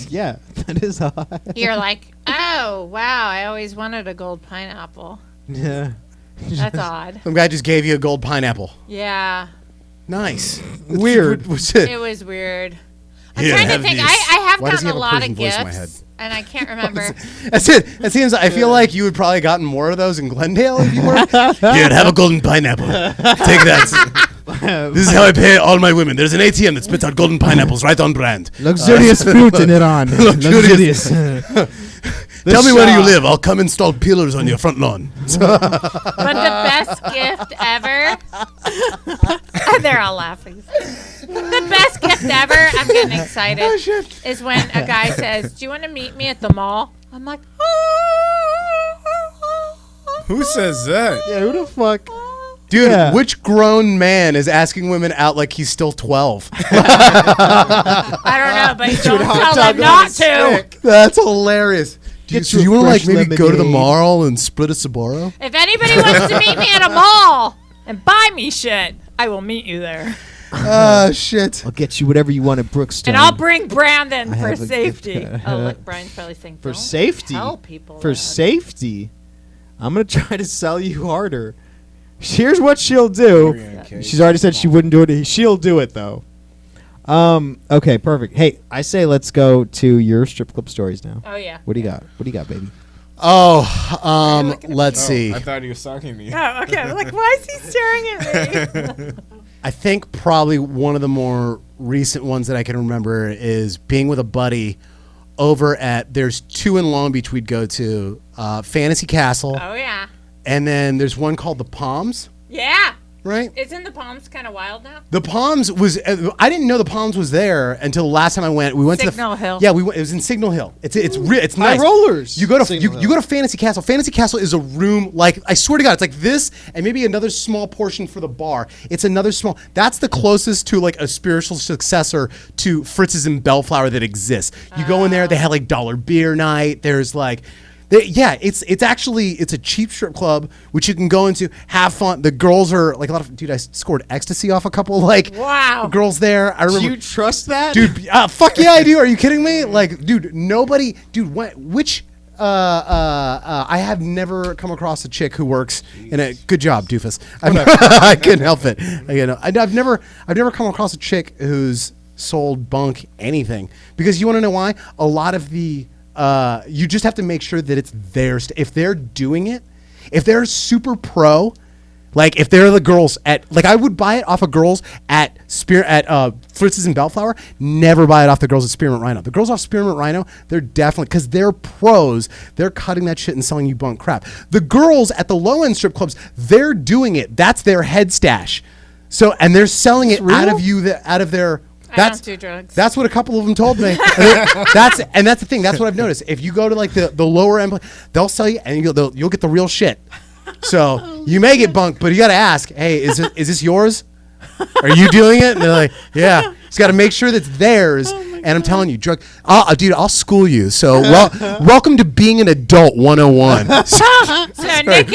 Yeah, that is odd. You're like, oh, wow, I always wanted a gold pineapple. Yeah. That's odd. Some guy just gave you a gold pineapple. Yeah. Nice. Weird. What's it? It was weird. I'm Here, trying to have think. these. I have Why does he gotten a have a lot Persian of voice in my head? gifts, and I can't remember. That's it. That seems. I feel like you would probably gotten more of those in Glendale if you were. Here, have a golden pineapple. Take that. This is how I pay all my women. There's an ATM that spits out golden pineapples right on brand. Luxurious fruit in Iran. Luxurious. Tell me where Shah. you live. I'll come install pillars on your front lawn. But the best gift ever. They're all laughing. The best gift ever. I'm getting excited. Is when a guy says, "Do you want to meet me at the mall?" I'm like, Who says that? Yeah, who the fuck? Dude, Yeah. which grown man is asking women out like he's still 12? I don't know, but don't tell them not to. That's hilarious. Get Do you you a want to like fresh maybe go to the lemonade. mall and split a Sabaro? If anybody wants to meet me at a mall and buy me shit, I will meet you there. Shit. I'll get you whatever you want at Brookstone. And I'll bring Brandon I for have a safety. gift. Oh, look, Brian's probably saying, for "Don't safety. tell people For that." safety, I'm gonna try to sell you harder. Here's what she'll do. Okay. She's already said she wouldn't do it. She'll do it though. Okay, perfect. Hey, I say let's go to your strip club stories now. Oh, yeah. What do you got? What do you got, baby? Oh, let's see. I thought he was talking to me. Oh, okay. I'm like, why is he staring at me? I think probably one of the more recent ones that I can remember is being with a buddy over at, there's 2 in Long Beach we'd go to, Fantasy Castle, Oh, yeah. and then there's one called the Palms, Yeah. right? Isn't the Palms kind of wild now? The Palms was, I didn't know the Palms was there until the last time I went. We went Signal to Hill. Yeah, we went, it was in Signal Hill. It's High nice. rollers. You go to Signal you go to Fantasy Castle. Fantasy Castle is a room like, I swear to God, it's like this and maybe another small portion for the bar. It's another small. That's the closest to like a spiritual successor to Fritz's and Bellflower that exists. You go in there, they have like dollar beer night. There's like. It's actually a cheap strip club which you can go into, have fun. The girls are like a lot of I scored ecstasy off a couple like Wow. girls there. I remember. Do you trust that, Dude, fuck yeah, I do. Are you kidding me? Like, dude, nobody, dude, I have never come across a chick who works in a, good job, doofus. I couldn't help it. I've never come across a chick who's sold bunk anything, because you want to know why? A lot of the, you just have to make sure that it's theirs. If they're doing it, if they're super pro, like if they're the girls at, like I would buy it off of girls at Fritz's and Bellflower. Never buy it off the girls at Spearmint Rhino. The girls off Spearmint Rhino, they're definitely, because they're pros. They're cutting that shit and selling you bunk crap. The girls at the low end strip clubs, they're doing it. That's their head stash. So, and they're selling it out of you, out of their. I don't do drugs. That's what a couple of them told me. That's the thing. That's what I've noticed. If you go to like the lower end, they'll sell you, and you'll get the real shit. So you may get bunked, but you got to ask, hey, is this yours? Are you doing it? And they're like, yeah. Just got to make sure that's theirs. And I'm telling you, dude, I'll school you. So welcome to being an adult 101. So Nick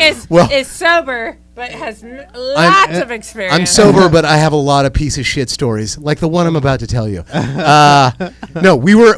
is sober, but has lots of experience. I'm sober, but I have a lot of piece of shit stories, like the one I'm about to tell you. No, we were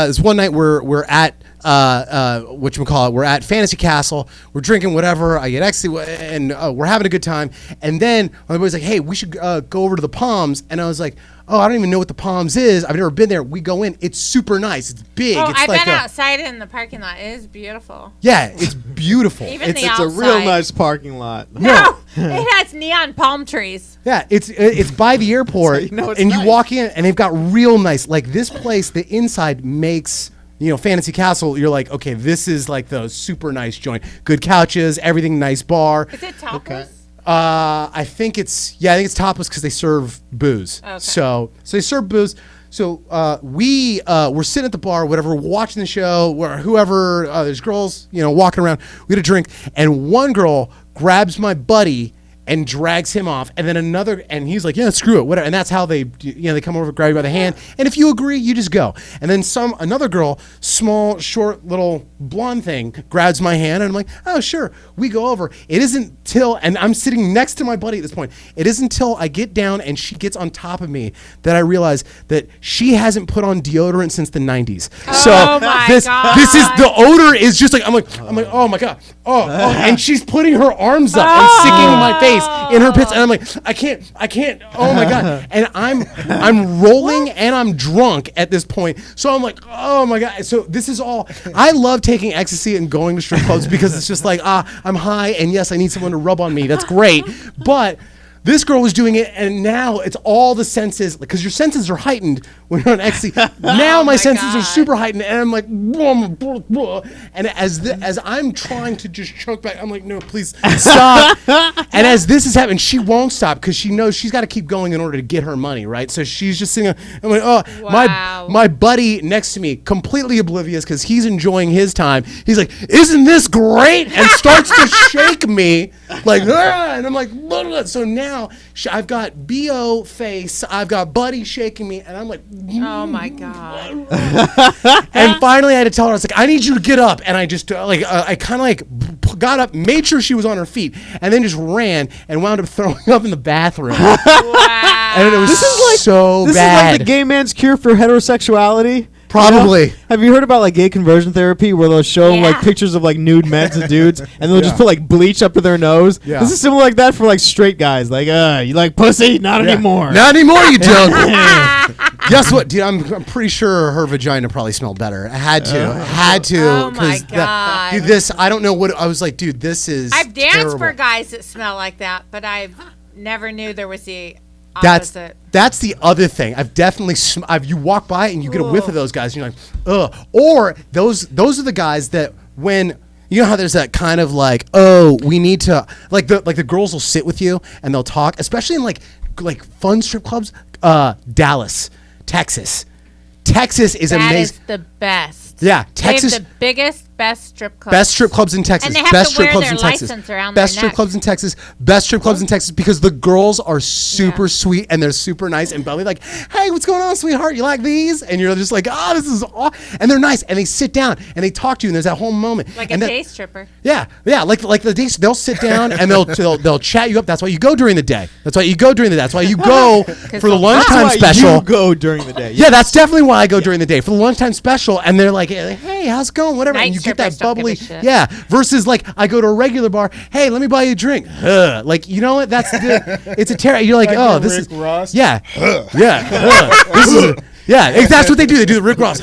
this one night we're at whatchamacallit, we're at Fantasy Castle, we're drinking whatever, I get ecstasy, and we're having a good time. And then my boy's like, hey, we should go over to the Palms. And I was like, oh, I don't even know what the Palms is. I've never been there. We go in. It's super nice. It's big. Oh, it's I've like been outside in the parking lot. It is beautiful. Yeah, it's beautiful. Even It's the a outside. real nice parking lot. No, it has neon palm trees. Yeah, it's by the airport, So you know it's and nice. you walk in, and they've got real nice, like this place, the inside makes, Fantasy Castle, you're like, okay, this is like the super nice joint. Good couches, everything nice bar. Is it topless? I think it's topless because they serve booze. Okay. So they serve booze. So we're sitting at the bar, whatever, watching the show, where whoever, there's girls, walking around. We had a drink, and one girl grabs my buddy and drags him off, and then another, and he's like, yeah, screw it, whatever. And that's how they, they come over, grab you by the hand, and if you agree, you just go. And then another girl, small, short, little blonde thing, grabs my hand, and I'm like, oh, sure. We go over. It isn't till, and I'm sitting next to my buddy at this point, it isn't until I get down and she gets on top of me that I realize that she hasn't put on deodorant since the 90s. Oh my this God. this is, the odor is just like, I'm like, oh my God. Oh, and she's putting her arms up and sticking my face in her pits, and I'm like, I can't. Oh my God! And I'm rolling and I'm drunk at this point, so I'm like, oh my God! So this is all. I love taking ecstasy and going to strip clubs because it's just like, I'm high, and yes, I need someone to rub on me. That's great, but this girl was doing it, and now it's all the senses, because your senses are heightened when you're on ecstasy. Now my senses are super heightened, and I'm like, and as I'm trying to just choke back, I'm like, no, please stop. And as this is happening, she won't stop because she knows she's got to keep going in order to get her money, right? So she's just sitting. I'm like, oh, Wow. my buddy next to me, completely oblivious because he's enjoying his time. He's like, isn't this great? And starts to shake me like, and I'm like, so now I've got BO face, I've got buddy shaking me, and I'm like, Oh my God. and finally I had to tell her, I was like, I need you to get up. And I just I kind of like got up, made sure she was on her feet, and then just ran and wound up throwing up in the bathroom. Wow. And it was so This bad. is like the gay man's cure for heterosexuality. Probably. You know? Have you heard about like gay conversion therapy where they'll show Yeah. like pictures of like nude men to dudes and they'll just put like bleach up to their nose? Yeah. This is similar like that for like straight guys. Like, you like pussy? Not anymore. Not anymore, you don't. Guess what, dude? I'm pretty sure her vagina probably smelled better. I had to. Oh my 'cause God. dude, this, I don't know what, I was like, dude, this is I've danced terrible. for guys that smell like that, but I never knew there was the That's opposite. that's the other thing. I've definitely you walk by and you get a whiff of those guys and you're like, ugh. Or those are the guys that when you know how there's that kind of like, oh, we need to like the girls will sit with you and they'll talk, especially in like fun strip clubs. Dallas, Texas. Texas is That amazing. is the best. Yeah, They have Texas. the best strip clubs. Best strip clubs in Texas. And they have best to strip wear clubs their in Texas. license around Best their strip neck. clubs in Texas. Best strip clubs in Texas because the girls are super sweet and they're super nice and bubbly. Like, hey, what's going on, sweetheart? You like these? And you're just like, oh, this is awesome. And they're nice and they sit down and they talk to you and there's that whole moment. Like and a that- day stripper. Yeah, like the days they'll sit down and they'll chat you up. That's why you go during the day. That's why you go during the day. That's why you go for the lunchtime That's why special. you go during the day. Yeah, that's definitely why I go during the day for the lunchtime special, and they're like, "Hey, how's it going? Whatever." Night And you get that strippers don't give a bubbly, shit. yeah. Versus like I go to a regular bar. Hey, let me buy you a drink. Like you know what? That's it's a terror. You're like, Like oh, the this Rick is Ross? yeah, yeah. This is. Yeah, that's what they do. They do the Rick Ross,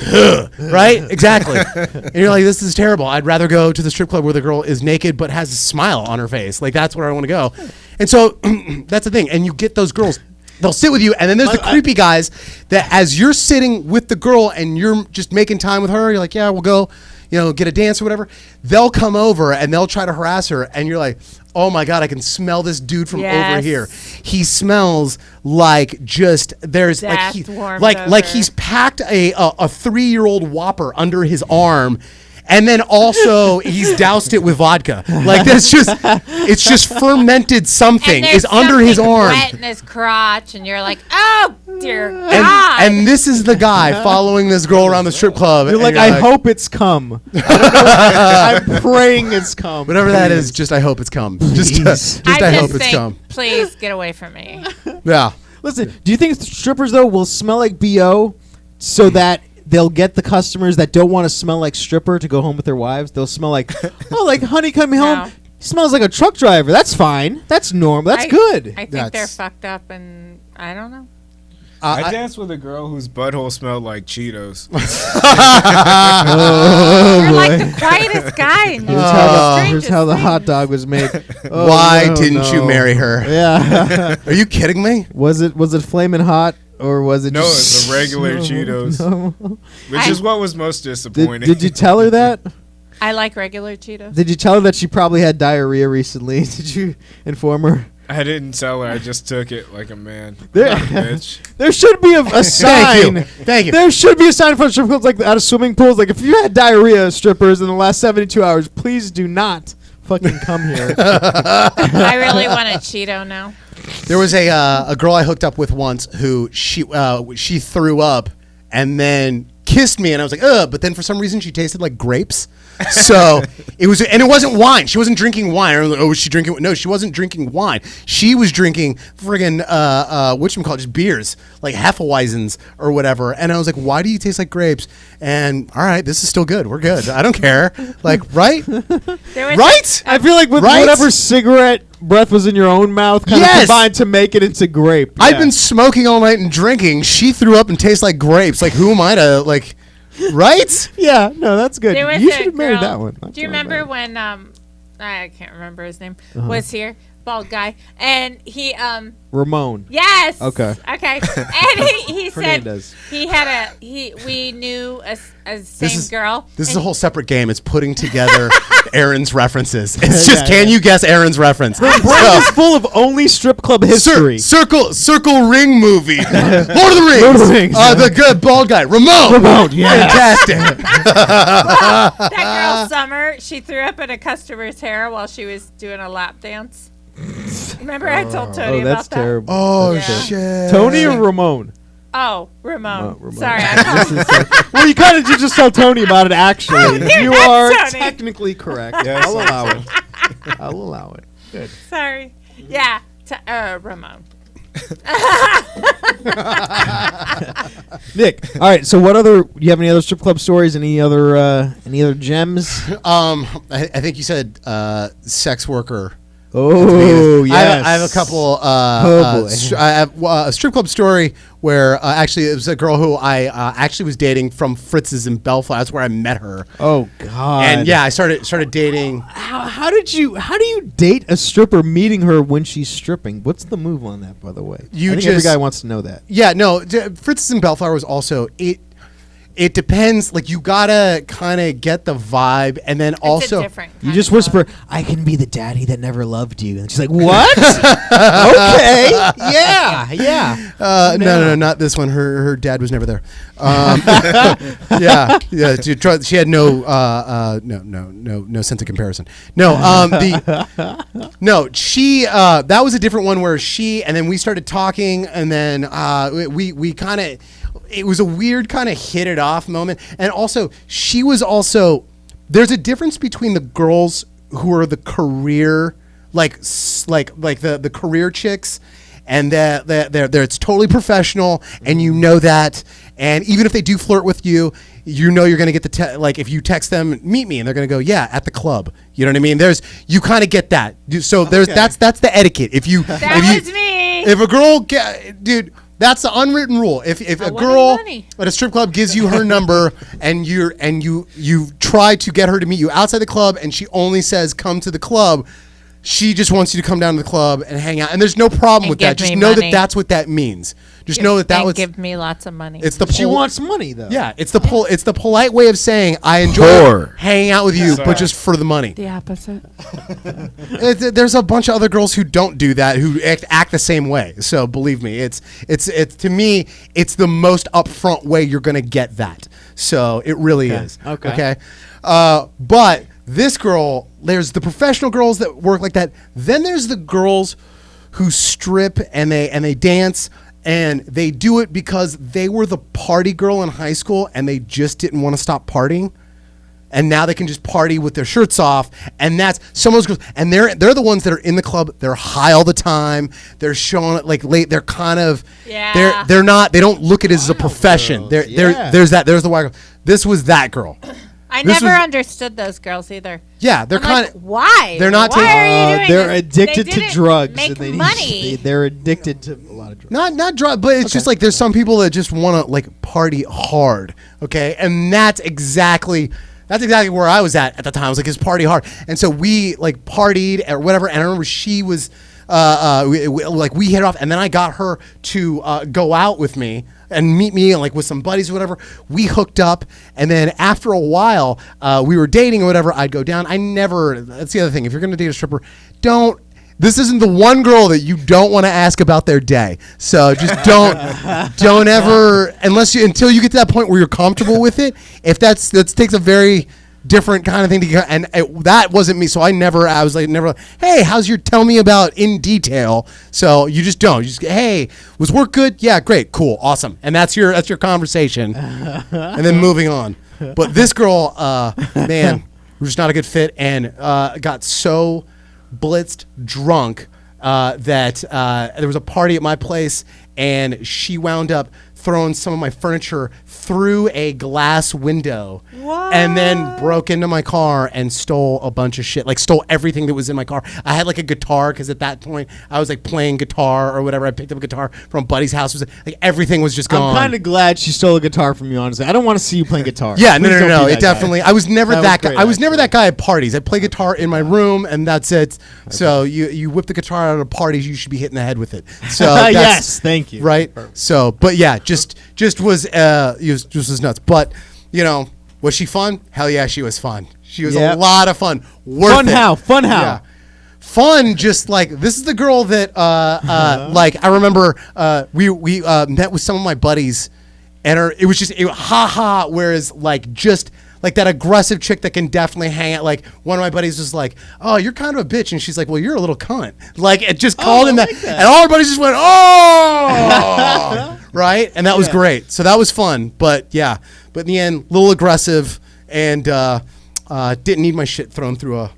right? Exactly. And you're like, this is terrible. I'd rather go to the strip club where the girl is naked but has a smile on her face. Like, that's where I want to go. And so that's the thing. And you get those girls. They'll sit with you. And then there's the creepy guys that as you're sitting with the girl and you're just making time with her, you're like, yeah, we'll go, get a dance or whatever. They'll come over and they'll try to harass her. And you're like, oh my God, I can smell this dude from Yes. over here. He smells like just there's That's like warmed like over. he's packed a 3-year-old Whopper under his arm. And then also he's doused it with vodka. Like it's just fermented something and is under his something arm. wet in his crotch, and you're like, oh dear God. And this is the guy following this girl around the strip club. You're and like, I hope it's cum. I don't know. I'm praying it's cum. whatever that is, just I hope it's come. Just Please. I hope it's come. Please get away from me. Yeah. Listen, do you think strippers though will smell like BO so that they'll get the customers that don't want to smell like stripper to go home with their wives? They'll smell like, oh, like honey coming home. No. He smells like a truck driver. That's fine. That's normal. That's good. I think That's- they're fucked up, and I don't know. I danced with a girl whose butthole smelled like Cheetos. You're like the quietest guy. And Here's how the hot dog was made. Oh, Why no, didn't no. you marry her? Yeah. Are you kidding me? was it flaming hot or was it No, just it's the regular Cheetos, No. which is what was most disappointing. Did you tell her that? I like regular Cheetos. Did you tell her that she probably had diarrhea recently? Did you inform her? I didn't tell her. I just took it like a man. There- Not a bitch. There should be a sign. Thank you. There should be a sign for strip clubs like out of swimming pools. Like if you had diarrhea, strippers, in the last 72 hours, please do not fucking come here. I really want a Cheeto now. There was a girl I hooked up with once who she threw up and then kissed me, and I was like, ugh, but then for some reason she tasted like grapes. So it wasn't wine. She wasn't drinking wine. I was like, oh, was she drinking? No, she wasn't drinking wine. She was drinking friggin' whatchamacallit, just beers, like Hefeweizens or whatever. And I was like, why do you taste like grapes? And all right, this is still good. We're good. I don't care. Like, right? There was Right? I feel like with Right? whatever cigarette breath was in your own mouth kind of Yes. combined to make it into grape. I've Yeah. been smoking all night and drinking. She threw up and tastes like grapes. Like, who am I to, like, right? Yeah, no, that's good. There was You a should have married girl- that one. That's Do you not remember bad. when I can't remember his name Uh-huh. was here, bald guy, and he Ramon? yes Okay. and he said Hernandez. we knew a same is- girl. This is and a whole separate game. It's putting together Aaron's references. It's Yeah, just, can yeah. you guess Aaron's reference? Brain is full of only strip club history. Circle Ring movie. Lord of the Rings. Lord of the Rings. The good bald guy. Ramon, yeah. fantastic. that girl Summer, she threw up in a customer's hair while she was doing a lap dance. Remember I told Tony Oh, that's about that? terrible. Oh, Yeah. shit. Tony or Ramon? Oh, Ramon. Ramon. Sorry, I called Well, you kind of did just tell Tony about it, actually. dear, You that's are Tony. technically correct. Yes, I'll allow it. I'll allow it. Good. Sorry. Yeah, Ramon. Nick, all right. So, what other? You have any other strip club stories? Any other gems? I think you said sex worker. Oh, yes. I have a couple. Oh, boy. I have a strip club story where actually it was a girl who I actually was dating from Fritz's in Bellflower. That's where I met her. Oh God. And yeah, I started dating. How do you date a stripper meeting her when she's stripping? What's the move on that, by the way? You I think every just- guy wants to know that. Yeah, no, Fritz's in Bellflower was also it depends. Like, you gotta kind of get the vibe, and then also it's a different You kind just of love. whisper, "I can be the daddy that never loved you," and she's like, "What? Okay, yeah." no, not this one. Her dad was never there. Yeah. She had no sense of comparison. No, she that was a different one where and then we started talking, and then we kind of, it was a weird kind of hit it off moment, and also she was also, there's a difference between the girls who are the career the career chicks, and they're it's totally professional, and you know that, and even if they do flirt with you, you know you're gonna get the if you text them, meet me, and they're gonna go, yeah, at the club. You know what I mean? You kind of get that. So that's the etiquette. If you That was me. if a girl dude. That's the unwritten rule. If a wanted girl money. at a strip club gives you her number and you try to get her to meet you outside the club, and she only says come to the club, she just wants you to come down to the club and hang out, and there's no problem And with that. give Just me know money. that that's what that means. Just know that that and was. give me lots of money. It's the She wants money though. Yeah, it's the polite way of saying I enjoy Whore. hanging out with you, Sorry. but just for the money. the opposite. There's a bunch of other girls who don't do that, who act the same way. So believe me, it's to me, it's the most upfront way you're gonna get that. So it really is. Okay. But this girl, there's the professional girls that work like that. Then there's the girls who strip and they dance. And they do it because they were the party girl in high school and they just didn't want to stop partying. And now they can just party with their shirts off. And that's some of those girls. And they're the ones that are in the club. They're high all the time. They're showing it like late. They're kind of, Yeah. they're not, they don't look at it as a profession. girls, yeah. There's the wild girl. This was that girl. I This never was- understood those girls either. Yeah, they're I'm kind like, of, why? they're not Why taking- are you doing They're this? addicted They to didn't drugs. Make and they money. they're addicted to a lot of drugs. not drug, but it's just like there's some people that just want to like party hard, okay? And that's exactly where I was at the time. I was like, it's party hard, and so we like partied or whatever. And I remember she was we hit it off, and then I got her to go out with me and meet me like with some buddies or whatever. We hooked up, and then after a while, we were dating or whatever. I'd go down. That's the other thing. If you're gonna date a stripper, this isn't the one girl that you don't want to ask about their day. So just don't ever, until you get to that point where you're comfortable with it. If that takes a very different kind of thing to get, and that wasn't me. So I was like, never, hey, tell me about in detail. So you just don't. You just, hey, was work good? Yeah, great, cool, awesome. And that's your conversation. And then moving on. But this girl, man, was just not a good fit, and got so blitzed drunk that there was a party at my place, and she wound up throwing some of my furniture through a glass window and then broke into my car and stole a bunch of shit, like stole everything that was in my car. I had like a guitar because at that point I was like playing guitar or whatever. I picked up a guitar from a buddy's house. It was like everything was just gone. I'm kind of glad she stole a guitar from you, honestly. I don't want to see you playing guitar. Yeah, Please don't no. be It that guy. definitely. I was never That that was guy. great, I was never actually. that guy at parties. I play guitar in my room, and that's it. So you whip the guitar out at parties, you should be hitting the head with it. So that's, Yes, thank you. Right. So, but yeah, just was nuts. But was she fun? Hell yeah, she was fun. She was a Yep. lot of fun. Worth Fun it. how? Fun how? Yeah. Fun, just like this is the girl that like I remember we met with some of my buddies, and it was just ha. Whereas like just like that aggressive chick that can definitely hang out. Like one of my buddies was like, "Oh, you're kind of a bitch," and she's like, "Well, you're a little cunt." Like it just called him that, and all our buddies just went, "Oh," right, and that was great. So that was fun, but yeah, but in the end, a little aggressive, and didn't need my shit thrown through a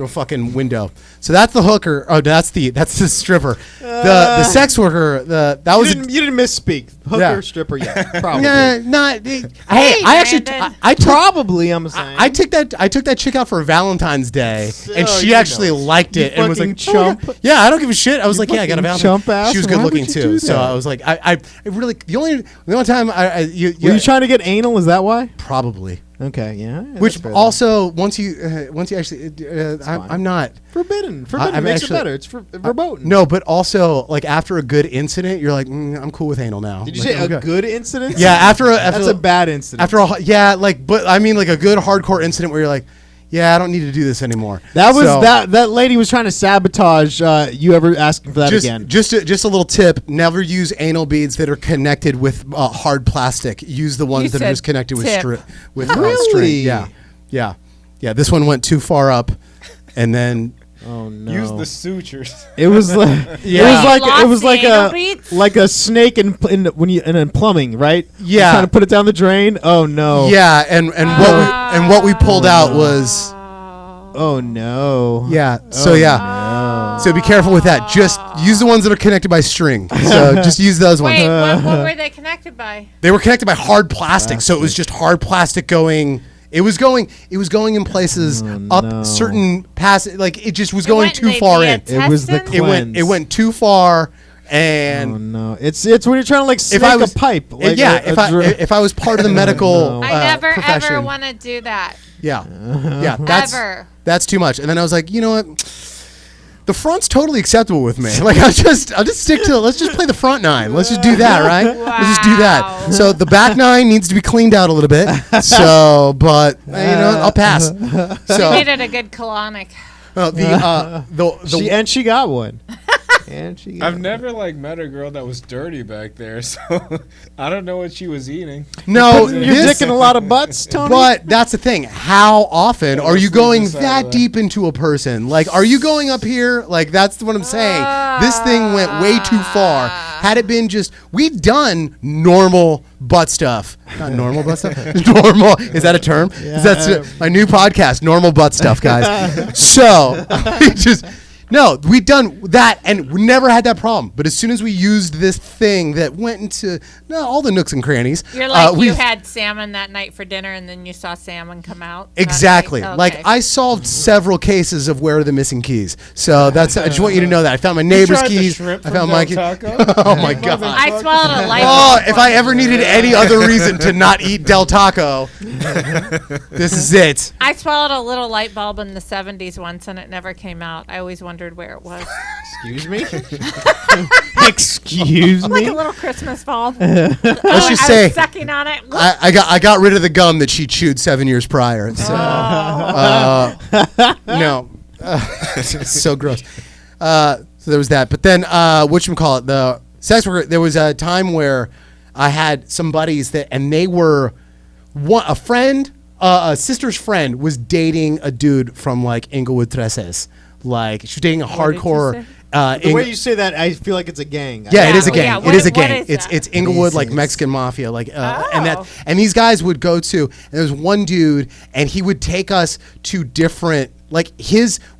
fucking window. So that's the hooker. Oh, that's the stripper. The sex worker. You didn't misspeak. Hooker, Yeah. stripper, yeah, probably. Hey, I actually Brandon. I took Probably, I'm saying. I took that chick out for Valentine's Day, and she you actually know. liked it You and was like, fucking chump. yeah, I don't give a shit. I was like, yeah, I got a fucking Valentine's. chump ass. She was good Why would looking you too, do so that? I was like, I really the only time Were you trying to get anal? Is that why? probably. Okay, yeah. Which that's fair also once you actually I'm not. then. Forbidden I'm makes actually- it better. It's verboten. No, but also like after a good incident, you're like, I'm cool with anal now. Did you Like, say I'm a good incident? Yeah, after That's a bad incident. after but I mean like a good hardcore incident where you're like, yeah, I don't need to do this anymore. That was So, that lady was trying to sabotage you ever asking for that again. Just a little tip: never use anal beads that are connected with hard plastic. Use the ones that are said just connected with tip. string. Really? Yeah. This one went too far up, and then Oh no! Use the sutures. It was like Yeah. it was like Lost the anal beads? a snake in plumbing, right? Yeah. You're trying to put it down the drain. Oh no! yeah, and what we pulled out was Oh no! So be careful with that. Just use the ones that are connected by string. So just use those ones. Wait, what were they connected by? They were connected by hard plastic, so it was just hard plastic going. It was going in places up no. certain like it just was It going went too in the far in. It was the intestines? It went too far, and Oh no! It's when you're trying to like snake I was- a pipe. Like if I was part of the medical no. I never profession, ever want to do that. yeah, Ever. that's too much. And then I was like, you know what? the front's totally acceptable with me. Like I'll just stick to let's just play the front 9. Let's just do that, right? Let's just do that. So the back 9 needs to be cleaned out a little bit. So, but you know, I'll pass. So You needed a good colonic. She got one. And she got I've never like met a girl that was dirty back there, so I don't know what she was eating. No, You're dicking a lot of butts, Tony. But that's the thing. How often are you let's leave going this out of that there. deep into a person? Like, are you going up here? Like, that's what I'm saying. This thing went way too far. Had it been just, we've done normal butt stuff. Not normal butt stuff. Normal. Is that a term? Yeah. That's my new podcast, Normal Butt Stuff, guys. So, no, we've done that and we never had that problem. But as soon as we used this thing that went into all the nooks and crannies. You're like you had salmon that night for dinner and then you saw salmon come out. Exactly. Okay. Like I solved several cases of where are the missing keys. So that's I just want you to know that. I found my neighbor's tried the keys. shrimp I from found my Del keys. Taco? Oh my god. I swallowed a light Oh, bulb. if I ever needed any other reason to not eat Del Taco, this is it. I swallowed a little light bulb in the 70s once and it never came out. I always wondered where it was. Excuse me? Excuse Like me? a little Christmas bulb. Let's just I say was sucking on it. I got rid of the gum that she chewed 7 years prior. So no. So gross. So there was that. But then whatchamacallit, the sex worker, there was a time where I had some buddies and they were a friend, a sister's friend was dating a dude from like Inglewood Treces. Like she was dating a What did you hardcore. The way you say that, I feel like it's a gang. Yeah, it is a Oh, gang. yeah. It is a What gang. is It's that? Inglewood, like Jesus. Mexican mafia, like Oh. and these guys would go to. And there was one dude, and he would take us to different. Like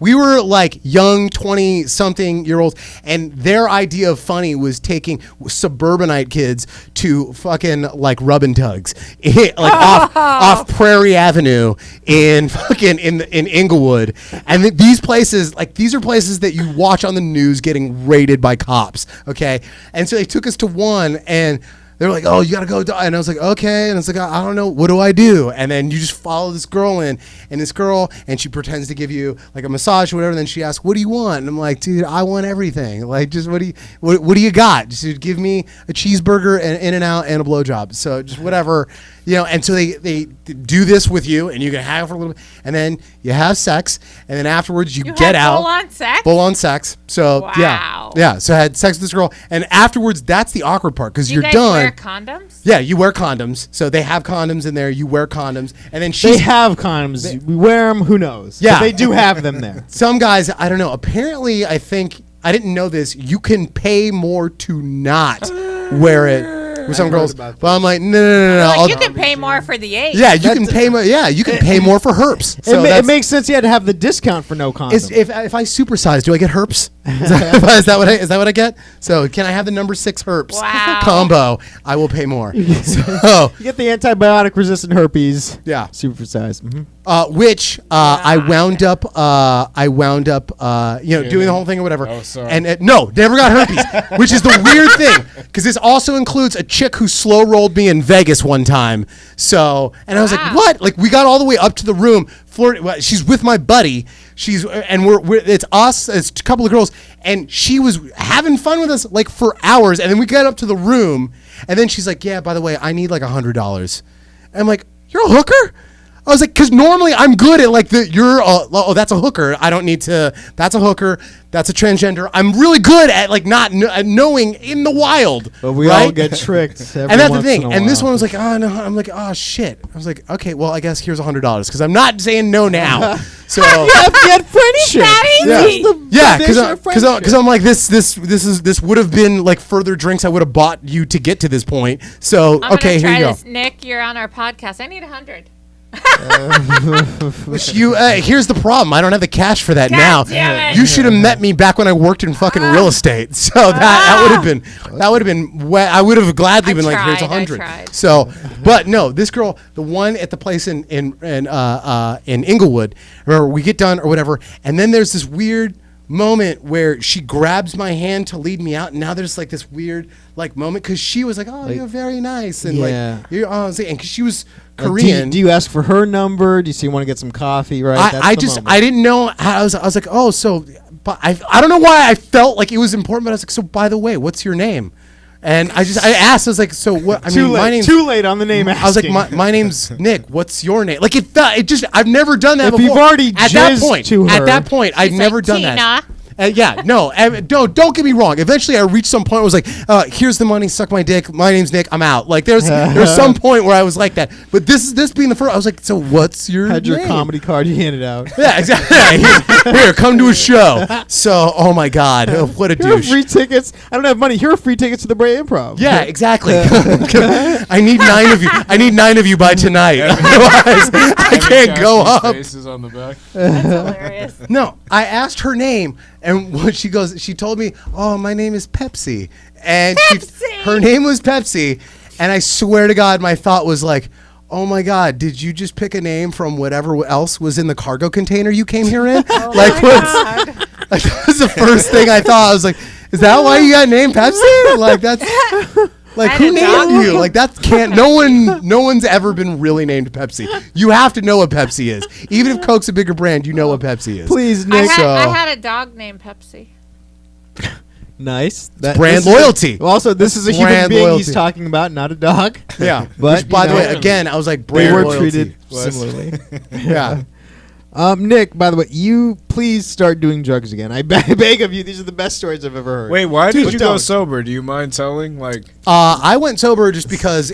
we were like young 20-something-year-olds, and their idea of funny was taking suburbanite kids to fucking like rub and tugs, like off Prairie Avenue in fucking in Inglewood, and these places these are places that you watch on the news getting raided by cops. Okay, and so they took us to one and. They were like, oh, you got to go. And I was like, okay. And it's like, I don't know. What do I do? And then you just follow this girl in. And this girl, and she pretends to give you like a massage or whatever. And then she asks, what do you want? And I'm like, dude, I want everything. Like, just what do you got? Just give me a cheeseburger and In-N-Out and a blowjob. So just whatever. And so they do this with you. And you can have for a little bit. And then you have sex. And then afterwards you get had out. full-on sex? Full-on sex. So, Wow. Yeah. So I had sex with this girl. And afterwards, that's the awkward part because you're You guys done. wear condoms? Yeah, you wear condoms. So they have condoms in there. You wear condoms, and then They have condoms. We wear them. Who knows? Yeah. But they do have them there. some guys. I don't know. Apparently, I think I didn't know this. You can pay more to not wear it with some girls. about But I'm like, no. Like, I'll- you can pay more for the age. yeah, you can pay more. Yeah, you can pay more for herps. So it that's- makes sense. You had to have the discount for no condom. if I supersize, do I get herps? Is that what I get? So can I have the number 6 herps Wow. combo? I will pay more. So You get the antibiotic resistant herpes. yeah. Supersized. Which I wound up doing the whole thing or whatever. Oh, sorry. And no, never got herpes, which is the weird thing because this also includes a chick who slow rolled me in Vegas one time. So, and I was like, Wow. what? Like we got all the way up to the room. Florida, she's with my buddy. It's us, it's a couple of girls, and she was having fun with us like for hours. And then we got up to the room, and then she's like, yeah, by the way, I need like $100. And I'm like, you're a hooker? I was like, because normally I'm good at like that's a hooker. I don't need to. That's a hooker. That's a transgender. I'm really good at like not knowing in the wild. But we right? all get tricked. And that's the thing. And this one was like, oh no. I'm like, oh shit. I was like, okay, well I guess here's $100 because I'm not saying no now. So you have to get friendship. that easy. yeah, foundation of friendship. because I'm like this would have been like further drinks I would have bought you to get to this point. So I'm okay, gonna here try you go. this. Nick, you're on our podcast. I need 100. Which here's the problem. I don't have the cash for that God now. damn it. You should have met me back when I worked in fucking real estate. So that would have been I would have gladly I been like, here's tried, I 100. tried. So, but no, this girl, the one at the place in Inglewood, where we get done or whatever, and then there's this weird moment where she grabs my hand to lead me out, and now there's like this weird like moment because she was like, "Oh, you're very nice," and Yeah. like, you're and because she was Like, Korean. do you ask for her number? Do you want to get some coffee? Right. That's I the just moment. I didn't know how I was like, oh, so but I don't know why I felt like it was important, but I was like, so by the way, what's your name? And I asked, I was like, so what? I mean, my name's too late on the name asking. I was like, my name's Nick. What's your name? Like I've never done that if before. You've already at that jizzed point, I'd She's never like, done Tina. that. Yeah, no, don't get me wrong. Eventually, I reached some point where I was like, "Here's the money, suck my dick. My name's Nick. I'm out." Like there's some point where I was like that. But this being the first, I was like, "So what's your Had your name?" comedy card you handed out. Yeah, exactly. Yeah, here, come to a show. So, oh my God, what a Here are douche. free tickets. I don't have money. Here are free tickets to the Bray Improv. Yeah, exactly. I need 9 of you. I need 9 of you by tonight. Otherwise, I can't go up. Faces on the back. That's hilarious. No, I asked her name, and when she told me, "Oh, my name is Pepsi," and her name was Pepsi, and I swear to God, my thought was like, "Oh my God, did you just pick a name from whatever else was in the cargo container you came here in?" Oh like, like that was the first thing I thought. I was like, "Is that why you got named Pepsi?" Like that's. Like I who had a dog named you? name. Like that can't. No one's ever been really named Pepsi. You have to know what Pepsi is. Even if Coke's a bigger brand, you know what Pepsi is. Please, I Nick. had a dog named Pepsi. Nice. Brand this is loyalty. Also, this is a human brand being loyalty. he's talking about, not a dog. Yeah. But, Which, by you the way, know, again, I was like, they brand were loyalty. treated Was. similarly. Yeah. Nick, by the way, you please start doing drugs again. I beg of you. These are the best stories I've ever heard. Wait, why Dude, did you go don't. sober? Do you mind telling? Like, I went sober just because,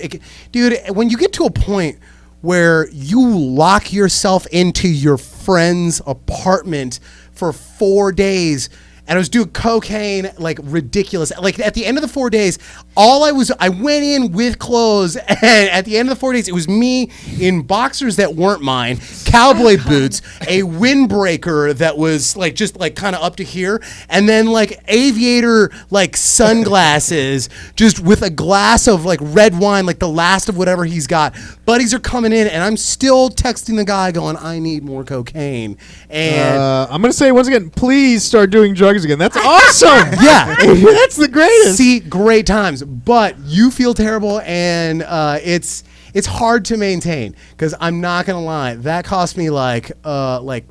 dude, when you get to a point where you lock yourself into your friend's apartment for 4 days, and I was doing cocaine like ridiculous. Like at the end of the 4 days, I went in with clothes, and at the end of the 4 days, it was me in boxers that weren't mine, cowboy boots, a windbreaker that was like just like kind of up to here, and then like aviator like sunglasses, just with a glass of like red wine, like the last of whatever he's got. Buddies are coming in, and I'm still texting the guy going, "I need more cocaine," and I'm going to say once again, please start doing drugs again. That's awesome. yeah. That's the greatest. See, great times, but you feel terrible, and it's hard to maintain because I'm not gonna lie, that cost me like what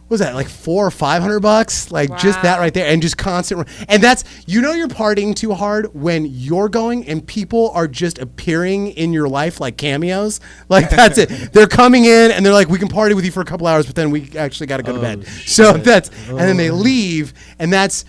was that, like $400 or $500, like just that Wow. right there, and just constant. And that's, you're partying too hard when you're going and people are just appearing in your life like cameos. Like that's it. They're coming in and they're like, "We can party with you for a couple hours, but then we actually got to go to bed." So and then they leave, and that's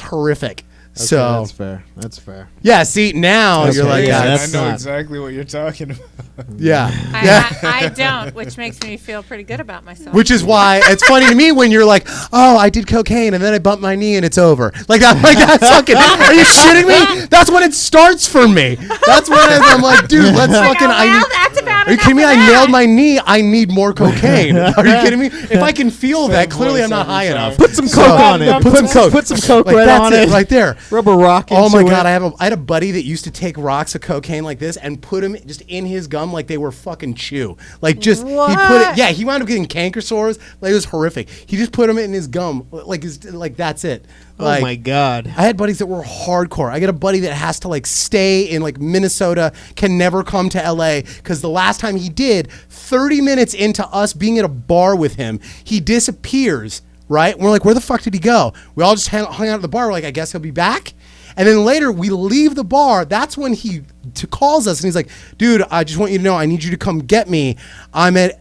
horrific. Okay, So that's fair. That's fair. yeah, see now That's you're fair. like, Yeah, yeah, I that's know not- exactly what you're talking about. yeah, yeah. I don't, which makes me feel pretty good about myself. Which is why it's funny to me when you're like, "Oh, I did cocaine and then I bumped my knee and it's over." Like that's fucking. Are you shitting me? That's when it starts for me. That's when I'm like, dude, let's fucking. That's about Are you kidding me? enough I of nailed that. my knee. I need more cocaine. Are you kidding me? If I can feel that, clearly voice I'm not every high time. enough. Put some So- coke on it. Put some coke. Put some coke Like, right that's on it. right there. Rub a rock Oh my into God, it. I had a buddy that used to take rocks of cocaine like this and put them just in his gum like they were fucking chew. Like just he put it. What? Yeah, he wound up getting canker sores. Like it was horrific. He just put them in his gum like that's it. Like, Oh my God. I had buddies that were hardcore. I got a buddy that has to like stay in like Minnesota, can never come to LA because the last time he did, 30 minutes into us being at a bar with him, he disappears. Right? And we're like, "Where the fuck did he go?" We all just hung out at the bar. We're like, "I guess he'll be back." And then later we leave the bar. That's when he calls us and he's like, "Dude, I just want you to know, I need you to come get me. I'm at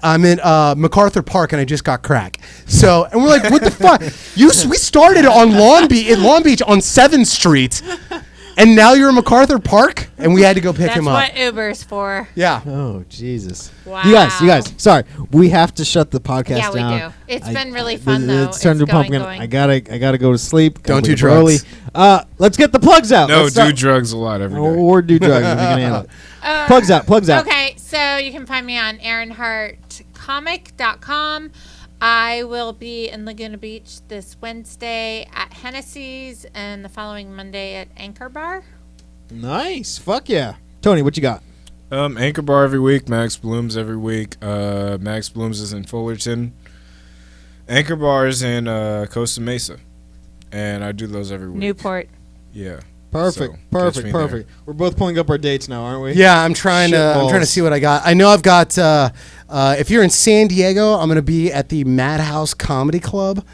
MacArthur Park and I just got crack." So, and we're like, "What the fuck? We started on Long Beach on 7th Street, and now you're in MacArthur Park?" And we had to go pick That's him up. what Uber's for. Yeah. Oh Jesus! Wow. You guys. Sorry, we have to shut the podcast Yeah, we down. do. It's been really fun, though. It's turned to It's going, pumpkin. I gotta go to sleep. Don't Gotta do wake up drugs. early. Let's get the plugs out. No, Let's do start- drugs a lot every day. or do drugs if you can handle it. Plugs out. Okay, so you can find me on AaronHartComic.com. I will be in Laguna Beach this Wednesday at Hennessy's and the following Monday at Anchor Bar. Nice. Fuck yeah. Tony, what you got? Anchor Bar every week. Max Blooms every week. Max Blooms is in Fullerton. Anchor Bar is in Costa Mesa, and I do those every week. Newport. Yeah. Perfect. So, catch Perfect. me Perfect. We're both pulling up our dates now, aren't we? Yeah, I'm trying to Shitballs. see what I got. I know I've got if you're in San Diego, I'm going to be at the Madhouse Comedy Club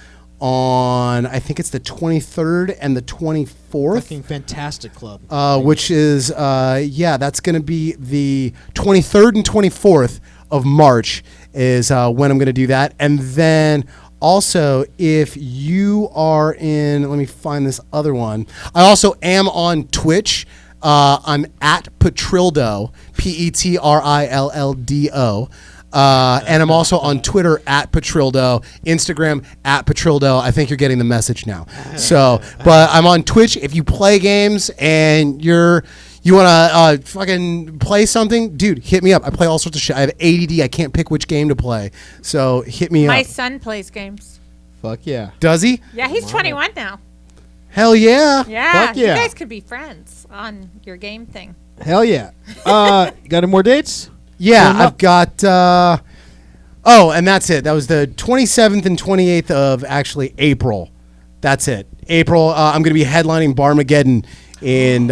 on, I think it's the 23rd and the 24th. Fucking fantastic club. Which is, that's going to be the 23rd and 24th of March is when I'm going to do that. And then also, if you are in, let me find this other one. I also am on Twitch. I'm at Petrillo, Petrildo. And I'm also on Twitter at Petrillo, Instagram at Petrillo. I think you're getting the message now. So, but I'm on Twitch. If you play games and you want to fucking play something, dude, hit me up. I play all sorts of shit. I have ADD. I can't pick which game to play. So hit me My up. son plays games. Fuck yeah. Does he? Yeah, he's 21 now. Hell yeah. Yeah, Fuck yeah. you guys could be friends on your game thing. Hell yeah. Got any more dates? Yeah, Coming up? I've got. And that's it. That was the 27th and 28th of actually April. That's it. April. I'm going to be headlining Barmageddon in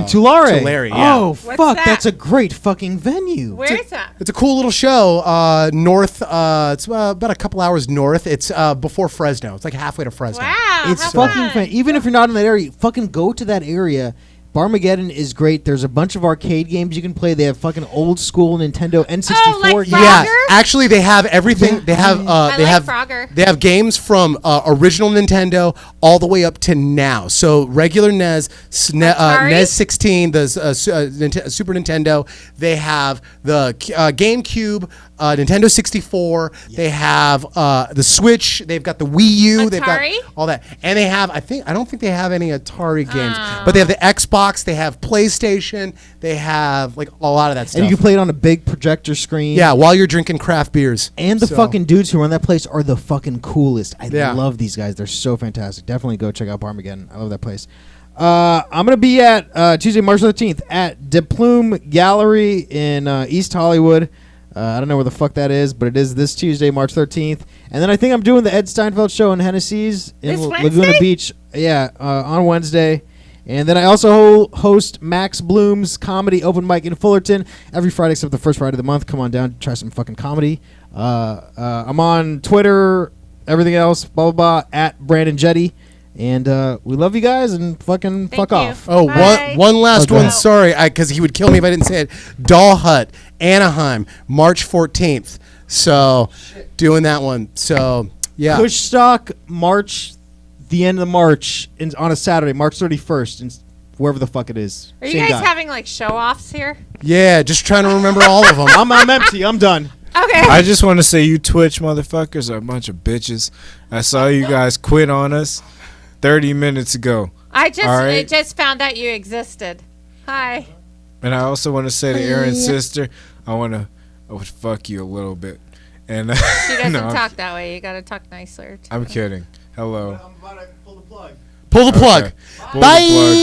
Tulare. Tulare, yeah. Oh, What's fuck. that? That's a great fucking venue. Where is that? It's a cool little show. North. It's about a couple hours north. It's before Fresno. It's like halfway to Fresno. Wow, It's how fucking fun. fun. Even if you're not in that area, fucking go to that area. Barmageddon is great. There's a bunch of arcade games you can play. They have fucking old school Nintendo N64 Oh, like games. Yeah, Frogger? actually, they have everything. They have. I They like have. Frogger. They have games from original Nintendo all the way up to now. So regular NES, Atari? NES 16, the Super Nintendo. They have the GameCube, Nintendo 64. They have the Switch. They've got the Wii U. They've got Atari? all that, and they have. I don't think they have any Atari games, Oh. but they have the Xbox. They have PlayStation. They have like a lot of that stuff. And you can play it on a big projector screen. Yeah, while you're drinking craft beers. And the So- fucking dudes who run that place are the fucking coolest. I Yeah. love these guys. They're so fantastic. Definitely go check out Barmageddon. I love that place. I'm going to be at Tuesday, March 13th at De Plume Gallery in East Hollywood. I don't know where the fuck that is, but it is this Tuesday, March 13th. And then I think I'm doing the Ed Steinfeld show in Hennessy's in This Laguna Wednesday? Beach. Yeah, on Wednesday. And then I also host Max Bloom's comedy open mic in Fullerton every Friday except the first Friday of the month. Come on down, try some fucking comedy. I'm on Twitter, everything else, blah, blah, blah, at Brandon Jetty. And we love you guys and fucking Thank fuck you. off. Oh, Bye. one last Oh, go one. ahead. Sorry, because he would kill me if I didn't say it. Doll Hut, Anaheim, March 14th. So, doing that one. So, yeah. Kushstock, the end of March, on a Saturday, March 31st, in wherever the fuck it is. Are you Same guys guy. having like show offs here? Yeah, just trying to remember all of them. I'm empty. I'm done. Okay. I just want to say you Twitch motherfuckers are a bunch of bitches. I saw you guys quit on us 30 minutes ago. I All right. just found out you existed. Hi. And I also want to say to Aaron's sister, I would fuck you a little bit. And She doesn't no, talk that way. You gotta talk nicer. I'm kidding. Hello. I'm about to pull the plug. Pull the plug. Okay. Pull the Bye. plug.